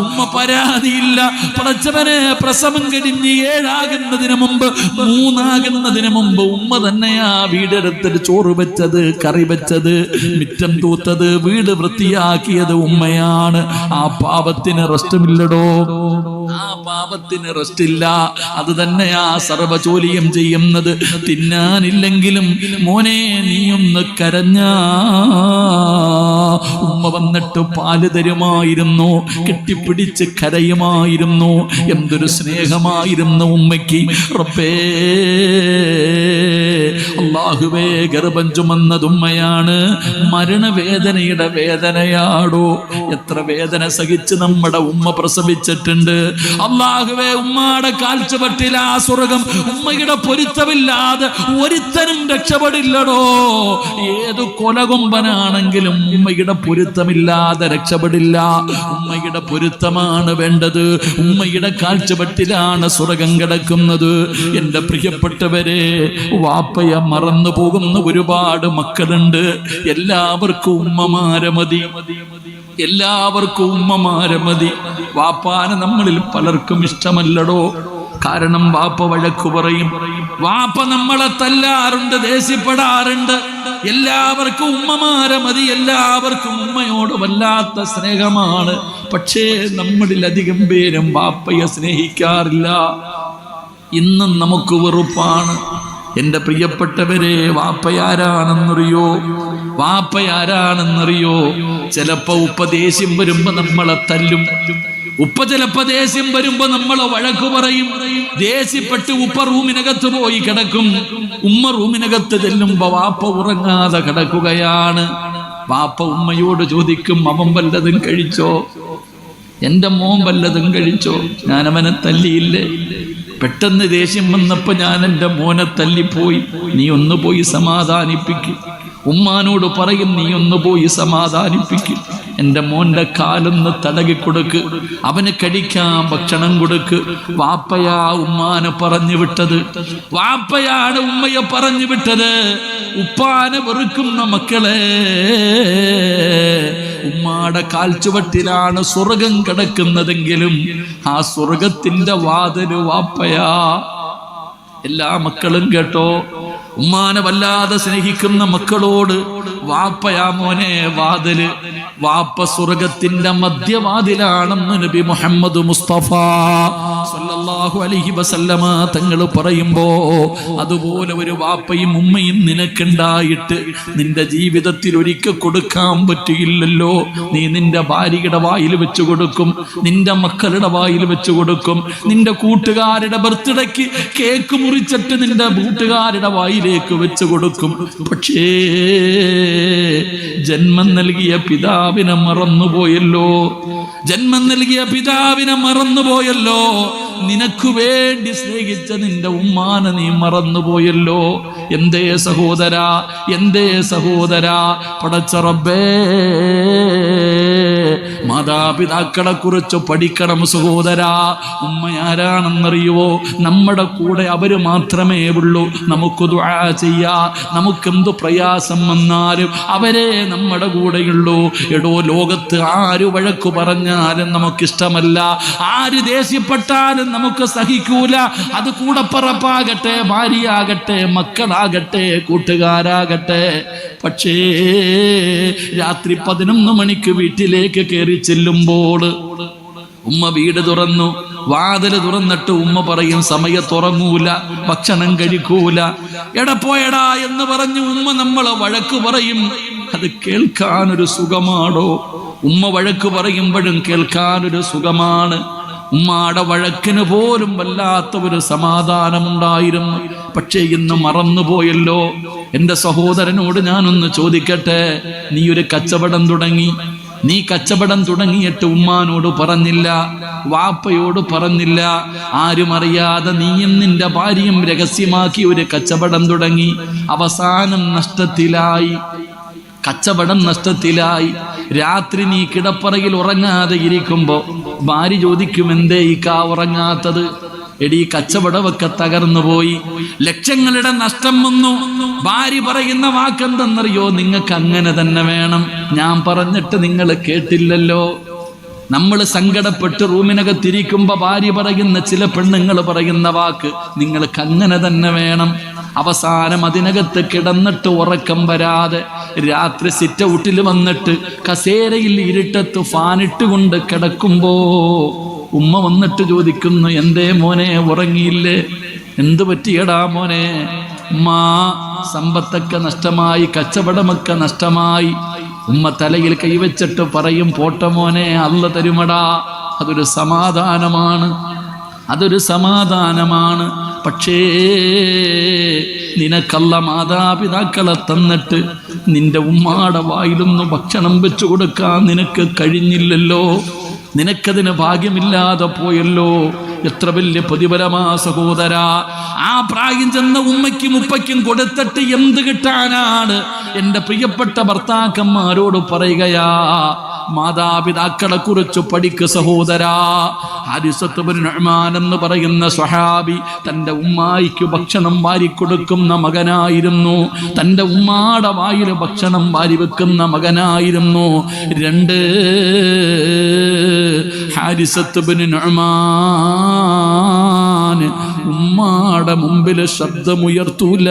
ഉമ്മ പരാതിയില്ല. പടച്ചവനെ, പ്രസവം കഴിഞ്ഞ് 7 ആകുന്നതിന് മുമ്പ് 3 ആകുന്നതിന് മുമ്പ് ഉമ്മ തന്നെയാ വീടെടുത്തിട്ട് ചോറ് വെച്ചത്, കറി വെച്ചത്, മിറ്റം തൂത്തത്, വീട് വൃത്തിയാക്കിയത് ഉമ്മയാണ്. ആ പാപത്തിന് റെസ്റ്റുമില്ലടോ. ആ പാപത്തിന് റെസ്റ്റില്ല. അത് തന്നെയാ സർവ്വ ജോലിയും ചെയ്യുന്നത്. തിന്നാനില്ലെങ്കിലും മോനെ നീയൊന്ന് കരഞ്ഞാ ഉമ്മ വന്നിട്ട് പാല് തരുമായിരുന്നു, കെട്ടിപ്പിടിച്ച് കരയുമായിരുന്നു. എന്തൊരു സ്നേഹമായിരുന്നു ഉമ്മയ്ക്ക്. റബ്ബേ, അല്ലാഹുവേ, ഗർഭം ചുമന്നത് ഉമ്മയാണ്. മരണവേദനയുടെ വേദനയാടോ? എത്ര വേദന സഹിച്ച് നമ്മുടെ ഉമ്മ പ്രസവിച്ചിട്ടുണ്ട്. അല്ലാഹുവേ, ഉമ്മയുടെ കാൽച്ചുവട്ടിൽ ആ സ്വർഗം, ഉമ്മയുടെ പൊരുത്തമില്ലാതെ ഒരുത്തനും രക്ഷപ്പെടില്ലടോ. ഏത് കൊലകൊമ്പനാണെങ്കിലും ഉമ്മയുടെ പൊരുത്തമില്ലാതെ രക്ഷപ്പെടില്ല. ഉമ്മയുടെ പൊരുത്തമാണ് വേണ്ടത്. ഉമ്മയുടെ കാൽച്ചുവട്ടിലാണ് സ്വർഗം കിടക്കുന്നത്. എന്റെ പ്രിയപ്പെട്ടവരെ, വാപ്പയെ മറന്നു പോകുന്ന ഒരുപാട് മക്കളുണ്ട്. എല്ലാവർക്കും ഉമ്മമാരെ മതി. എല്ലാവർക്കും ഉമ്മമാരെ മതി. വാപ്പാനെ നമ്മളിൽ പലർക്കും ഇഷ്ടമല്ലടോ. കാരണം വാപ്പ വഴക്കു പറയും, വാപ്പ നമ്മളെ തല്ലാറുണ്ട്, ദേഷ്യപ്പെടാറുണ്ട്. എല്ലാവർക്കും ഉമ്മമാരെ മതി. എല്ലാവർക്കും ഉമ്മയോട് വല്ലാത്ത സ്നേഹമാണ്. പക്ഷേ നമ്മളിലധികം പേരും വാപ്പയെ സ്നേഹിക്കാറില്ല. ഇന്നും നമുക്ക് വെറുപ്പാണ്. എന്റെ പ്രിയപ്പെട്ടവരെ, വാപ്പയാരാണെന്നറിയോ? വാപ്പയാരാണെന്നറിയോ? ചിലപ്പോ ഉപ്പ ദേഷ്യം വരുമ്പോ നമ്മളെ തല്ലും. ഉപ്പ ചിലപ്പോ ദേഷ്യം വരുമ്പോ നമ്മളെ വഴക്കു പറയും. ദേഷ്യപ്പെട്ട് ഉപ്പ റൂമിനകത്ത് പോയി കിടക്കും. ഉമ്മ റൂമിനകത്ത് ചെല്ലുമ്പോ വാപ്പ ഉറങ്ങാതെ കിടക്കുകയാണ്. വാപ്പ ഉമ്മയോട് ചോദിക്കും, അവൻ വല്ലതും കഴിച്ചോ? എന്റെ മോൻ വല്ലതും കഴിച്ചോ? ഞാൻ അവനെ തല്ലിയില്ലേ? പെട്ടെന്ന് ദേഷ്യം വന്നപ്പോ ഞാൻ എൻ്റെ മോനെ തല്ലിപ്പോയി. നീ ഒന്ന് പോയി സമാധാനിപ്പിക്കും. ഉമ്മാനോട് പറയും, നീ ഒന്ന് പോയി സമാധാനിപ്പിക്കും. എൻ്റെ മോൻ്റെ കാലൊന്ന് തടകിക്കൊടുക്ക്, അവന് കഴിക്കാൻ ഭക്ഷണം കൊടുക്ക്. വാപ്പയാ ഉമ്മാനെ പറഞ്ഞു വിട്ടത്. വാപ്പയാണ് ഉമ്മയെ പറഞ്ഞു വിട്ടത്. ഉപ്പാനെ വെറുക്കുന്ന മക്കളെ, ഉമ്മാടെ കാൽച്ചുവട്ടിലാണ് സ്വർഗം കിടക്കുന്നതെങ്കിലും ആ സ്വർഗത്തിന്റെ വാതില് വാപ്പയാ. എല്ലാ മക്കളും കേട്ടോ, ഉമ്മാനെ വല്ലാതെ സ്നേഹിക്കുന്ന മക്കളോട് വാപ്പയാ മോനെ വാതില്, വാപ്പ സ്വർഗത്തിന്റെ മധ്യവാതിലാണെന്ന് നബി മുഹമ്മദ് മുസ്തഫ സല്ലല്ലാഹു അലൈഹി വസല്ലമ തങ്ങൾ പറയുമ്പോ, അതുപോലെ ഒരു വാപ്പയും ഉമ്മയും നിനക്കുണ്ടായിട്ട് നിന്റെ ജീവിതത്തിൽ ഒരിക്കൽ കൊടുക്കാൻ പറ്റിയില്ലല്ലോ. നീ നിന്റെ ഭാര്യയുടെ വായിൽ വെച്ചു കൊടുക്കും, നിന്റെ മക്കളുടെ വായിൽ വെച്ചു കൊടുക്കും, നിന്റെ കൂട്ടുകാരുടെ ബർത്ത്ഡേക്ക് കേക്ക് മുറിച്ചിട്ട് നിന്റെ കൂട്ടുകാരുടെ വായിലേക്ക് വെച്ചു കൊടുക്കും. പക്ഷേ ജന്മം നൽകിയ പിതാവിനെ മറന്നുപോയല്ലോ, ജന്മം നൽകിയ പിതാവിനെ മറന്നുപോയല്ലോ. നിനക്ക് വേണ്ടി സ്നേഹിച്ച നിന്റെ ഉമ്മാനെ നീ മറന്നുപോയല്ലോ. എന്തേ സഹോദരാ, എന്തേ സഹോദരാ, പടച്ച റബ്ബേ, മാതാപിതാക്കളെ കുറിച്ച് പഠിക്കണം സഹോദരാ. ഉമ്മയാരാണെന്നറിയുവോ? നമ്മുടെ കൂടെ അവര് മാത്രമേ ഉള്ളൂ. നമുക്ക് ദുആ ചെയ്യാ, നമുക്കെന്തു പ്രയാസം വന്നാലും അവരെ നമ്മുടെ കൂടെയുള്ളൂ. എടോ, ലോകത്ത് ആര് വഴക്കു പറഞ്ഞാലും നമുക്കിഷ്ടമല്ല, ആര് ദേഷ്യപ്പെട്ടാലും നമുക്ക് സഹിക്കൂല. അത് കൂടപ്പറപ്പാകട്ടെ, ഭാര്യയാകട്ടെ, മക്കളാകട്ടെ, കൂട്ടുകാരാകട്ടെ. പക്ഷേ രാത്രി 11 മണിക്ക് വീട്ടിലേക്ക് കയറി ചെല്ലുമ്പോൾ ഉമ്മ വീട് തുറന്നു, വാതില് തുറന്നിട്ട് ഉമ്മ പറയും സമയത്തുറങ്ങൂല, ഭക്ഷണം കഴിക്കൂല. എടപ്പോയടാ എന്ന് പറഞ്ഞു ഉമ്മ നമ്മളെ വഴക്ക് പറയും. അത് കേൾക്കാനൊരു സുഖമാണോ? ഉമ്മ വഴക്ക് പറയുമ്പോഴും കേൾക്കാനൊരു സുഖമാണ്. ഉമ്മാടെ വഴക്കിന് പോലും വല്ലാത്ത ഒരു സമാധാനമുണ്ടായിരുന്നു. പക്ഷേ ഇന്ന് മറന്നുപോയല്ലോ. എന്റെ സഹോദരനോട് ഞാനൊന്ന് ചോദിക്കട്ടെ, നീ ഒരു കച്ചവടം തുടങ്ങി, നീ കച്ചവടം തുടങ്ങിയിട്ട് ഉമ്മാനോട് പറഞ്ഞില്ല, വാപ്പയോട് പറഞ്ഞില്ല, ആരും അറിയാതെ നീയും നിന്റെ ഭാര്യയും രഹസ്യമാക്കി ഒരു കച്ചവടം തുടങ്ങി. അവസാനം നഷ്ടത്തിലായി, കച്ചവടം നഷ്ടത്തിലായി. രാത്രി നീ കിടപ്പറയിൽ ഉറങ്ങാതെ ഇരിക്കുമ്പോ ഭാര്യ ചോദിക്കും, എന്തേ ഈ ഉറങ്ങാത്തത്? എടീ, കച്ചവടമൊക്കെ തകർന്നു പോയി, ലക്ഷങ്ങളുടെ നഷ്ടം വന്നു. ഭാര്യ പറയുന്ന വാക്കെന്തെന്നറിയോ? നിങ്ങൾക്ക് അങ്ങനെ തന്നെ വേണം, ഞാൻ പറഞ്ഞിട്ട് നിങ്ങൾ കേട്ടില്ലല്ലോ. നമ്മൾ സങ്കടപ്പെട്ട് റൂമിനകത്തിരിക്കുമ്പോ ഭാര്യ പറയുന്ന, ചില പെണ്ണുങ്ങൾ പറയുന്ന വാക്ക്, നിങ്ങൾക്ക് അങ്ങനെ തന്നെ വേണം. അവസാനം അതിനകത്ത് കിടന്നിട്ട് ഉറക്കം വരാതെ രാത്രി സിറ്റ് ഔട്ടിൽ വന്നിട്ട് കസേരയിൽ ഇരുട്ടത്ത് ഫാനിട്ട് കൊണ്ട് കിടക്കുമ്പോ ഉമ്മ വന്നിട്ട് ചോദിക്കുന്നു, എന്തേ മോനെ ഉറങ്ങിയില്ലേ? എന്തു പറ്റിയടാ മോനെ? ഉമ്മാ, സമ്പത്തൊക്കെ നഷ്ടമായി, കച്ചവടമൊക്കെ നഷ്ടമായി. ഉമ്മ തലയിൽ കൈവച്ചിട്ട് പറയും, പോട്ടെ മോനെ, അല്ല തരുമടാ. അതൊരു സമാധാനമാണ്, അതൊരു സമാധാനമാണ്. പക്ഷേ നിനക്കല്ല മാതാപിതാക്കളെ തന്നിട്ട് നിന്റെ ഉമ്മാടെ വായിലൊന്ന് ഭക്ഷണം വെച്ചു കൊടുക്കാൻ നിനക്ക് കഴിഞ്ഞില്ലല്ലോ. നിനക്കതിന് ഭാഗ്യമില്ലാതെ പോയല്ലോ. എത്ര വലിയ പ്രതിഫലമാ സഹോദരാ. ആ പ്രായം ചെന്ന ഉമ്മയ്ക്കും ഉപ്പയ്ക്കും കൊടുത്തിട്ട് എന്ത് കിട്ടാനാണ്? എൻ്റെ പ്രിയപ്പെട്ട ഭർത്താക്കന്മാരോട് പറയുകയാ, മാതാപിതാക്കളെ കുറിച്ച് പഠിക്ക് സഹോദരാ. ഹാരിസത്ത് ബിൻ നുഅ്മാൻ എന്ന് പറയുന്ന സ്വഹാബി തൻ്റെ ഉമ്മായിക്ക് ഭക്ഷണം വാരിക്കൊടുക്കുന്ന മകനായിരുന്നു. തൻ്റെ ഉമ്മാടെ വായിൽ ഭക്ഷണം വാരി വെക്കുന്ന മകനായിരുന്നു. രണ്ട്, ഹാരിസത്ത് ബിൻ നുഅ്മാൻ ഉമ്മാടെ മുമ്പിൽ ശബ്ദമുയർത്തൂല.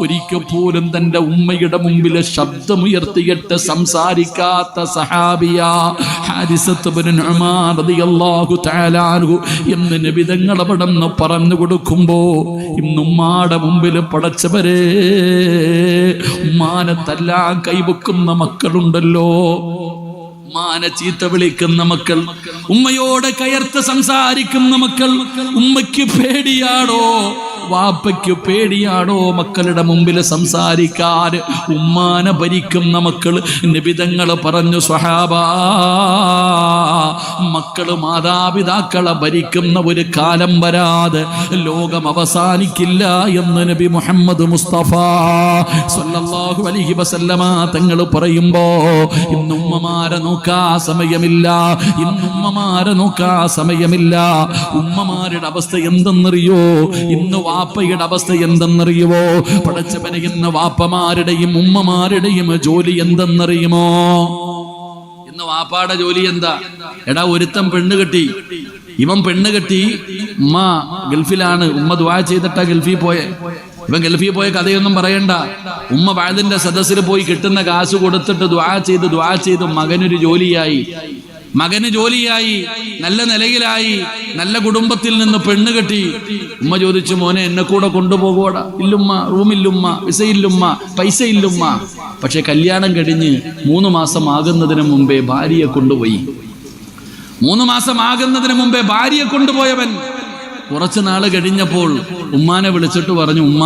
ഒരിക്കൽ പോലും തൻ്റെ ഉമ്മയുടെ മുമ്പിൽ ശബ്ദമുയർത്തിയിട്ട് സംസാരിക്കാത്ത സഹാബിയാ ഹാരിസത്ത് ബിൻ നുഅ്മാൻ റളിയല്ലാഹു തആല അൻഹു എന്ന് നബി തങ്ങൾ അവിടെന്ന് പറഞ്ഞു കൊടുക്കുമ്പോ, ഇന്ന് ഉമ്മാടെ മുമ്പിൽ പടച്ചവരെ, ഉമ്മാനെ തല്ലാൻ കൈവെക്കുന്ന മക്കളുണ്ടല്ലോ, ഉമ്മാനെ ചീത്ത വിളിക്കുന്ന മക്കൾ, ഉമ്മയോട് കയർത്ത് സംസാരിക്കുന്ന മക്കൾ. ഉമ്മയ്ക്ക് പേടിയാണോ? വാപ്പയ്ക്ക് പേടിയാണോ മക്കളുടെ മുമ്പിൽ സംസാരിക്കാൻ? ഉമ്മാനെ ഭരിക്കുന്ന മക്കൾ. നിബിതങ്ങള് പറഞ്ഞു, സ്വഹാബാ, മക്കള് മാതാപിതാക്കളെ ഭരിക്കുന്ന ഒരു കാലം വരാതെ ലോകം അവസാനിക്കില്ല എന്ന് നബി മുഹമ്മദ് മുസ്തഫ സല്ലല്ലാഹു അലൈഹി വസല്ലമ തങ്ങൾ പറയുമ്പോ, ഇന്നുമ്മമാരെ നോക്കാ സമയമില്ല, ഇന്നുമ്മമാരെ നോക്കാ സമയമില്ല. ഉമ്മമാരുടെ അവസ്ഥ എന്തെന്നറിയോ? ഇന്ന് വാപ്പയുടെ അവസ്ഥ എന്തെന്നറിയുമോ? പടച്ചവനെ, ഇന്ന് വാപ്പമാരുടെയും ഉമ്മമാരുടെയും ജോലി എന്തെന്നറിയുമോ? ഇന്ന് വാപ്പാടെ ജോലി എന്താ? എടാ ഒരുത്തൻ പെണ്ണ് കെട്ടി, ഇവൻ പെണ്ണ് കെട്ടി, ഉമ്മ ഗൾഫിലാണ്, ഉമ്മ ദുആ ചെയ്തിട്ടാ ഗൾഫിൽ പോയെ. ഇവൻ ഗൾഫിൽ പോയ കഥയൊന്നും പറയണ്ട. ഉമ്മ വഅദിന്റെ സദസ്സിൽ പോയി കിട്ടുന്ന കാശ് കൊടുത്തിട്ട് ദുആ ചെയ്ത് മകനൊരു ജോലിയായി, നല്ല നിലയിലായി, നല്ല കുടുംബത്തിൽ നിന്ന് പെണ്ണ് കെട്ടി. ഉമ്മ ചോദിച്ചു, മോനെ എന്നെ കൂടെ കൊണ്ടുപോകൂടാ? ഇല്ലുമ്മ, റൂമില്ലുമ്മ, വിസയില്ലുമ്മ, പൈസ ഇല്ലുമ്മ. പക്ഷെ കല്യാണം കഴിഞ്ഞ് 3 മാസം ആകുന്നതിന് മുമ്പേ ഭാര്യയെ കൊണ്ടുപോയി. 3 മാസം ആകുന്നതിന് മുമ്പേ ഭാര്യയെ കൊണ്ടുപോയവൻ കുറച്ചു നാള് കഴിഞ്ഞപ്പോൾ ഉമ്മാനെ വിളിച്ചിട്ട് പറഞ്ഞു, ഉമ്മ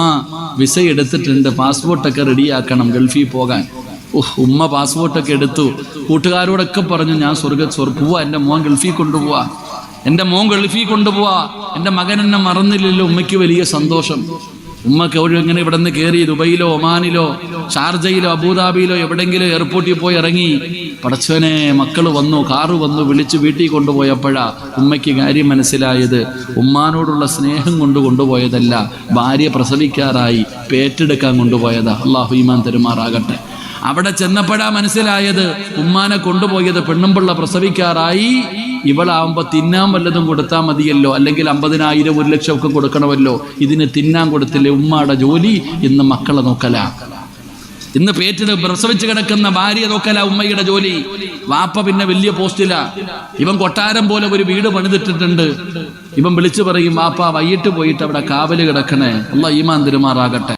വിസ എടുത്തിട്ടുണ്ട്, പാസ്പോർട്ടൊക്കെ റെഡിയാക്കണം ഗൾഫിൽ പോകാൻ. ഉമ്മ പാസ്പോർട്ടൊക്കെ എടുത്തു. കൂട്ടുകാരോടൊക്കെ പറഞ്ഞു, ഞാൻ പോവാ, എൻ്റെ മോൻ ഗൾഫിൽ കൊണ്ടുപോവാ, എൻ്റെ മകൻ എന്നെ മറന്നില്ലല്ലോ. ഉമ്മയ്ക്ക് വലിയ സന്തോഷം. ഉമ്മക്ക് എങ്ങനെ ഇവിടെ നിന്ന് കയറി ദുബൈയിലോ ഒമാനിലോ ഷാർജയിലോ അബുദാബിയിലോ എവിടെങ്കിലും എയർപോർട്ടിൽ പോയി ഇറങ്ങി. പടച്ചവനെ, മക്കള് വന്നു, കാറ് വന്നു, വിളിച്ച് വീട്ടിൽ കൊണ്ടുപോയപ്പോഴാ ഉമ്മയ്ക്ക് കാര്യം മനസ്സിലായത്. ഉമ്മാനോടുള്ള സ്നേഹം കൊണ്ട് കൊണ്ടുപോയതല്ല, ഭാര്യ പ്രസവിക്കാറായി പേറ്റെടുക്കാൻ കൊണ്ടുപോയതാ. അള്ളാഹു ഈമാൻ തരുമാറാകട്ടെ. അവിടെ ചെന്നപ്പോഴാ മനസ്സിലായത്, ഉമ്മാനെ കൊണ്ടുപോയത് പെണ്ണുമ്പിള്ള പ്രസവിക്കാറായി. ഇവളാവുമ്പോ തിന്നാൻ വല്ലതും കൊടുത്താൽ മതിയല്ലോ, അല്ലെങ്കിൽ 50,000 1 ലക്ഷം ഒക്കെ കൊടുക്കണമല്ലോ. ഇതിന് തിന്നാൻ കൊടുത്തില്ലേ? ഉമ്മാടെ ജോലി ഇന്ന് മക്കളെ നോക്കല, ഇന്ന് പ്രസവിച്ച് കിടക്കുന്ന ഭാര്യ നോക്കല ഉമ്മയുടെ ജോലി. വാപ്പ പിന്നെ വലിയ പോസ്റ്റിലാ. ഇവൻ കൊട്ടാരം പോലെ ഒരു വീട് പണിതിട്ടിട്ടുണ്ട്. ഇവൻ വിളിച്ചു പറയും, വാപ്പ വൈകിട്ട് പോയിട്ട് അവിടെ കാവല് കിടക്കണേ. അല്ലാഹ് ഈമാൻ തരുമാറാകട്ടെ.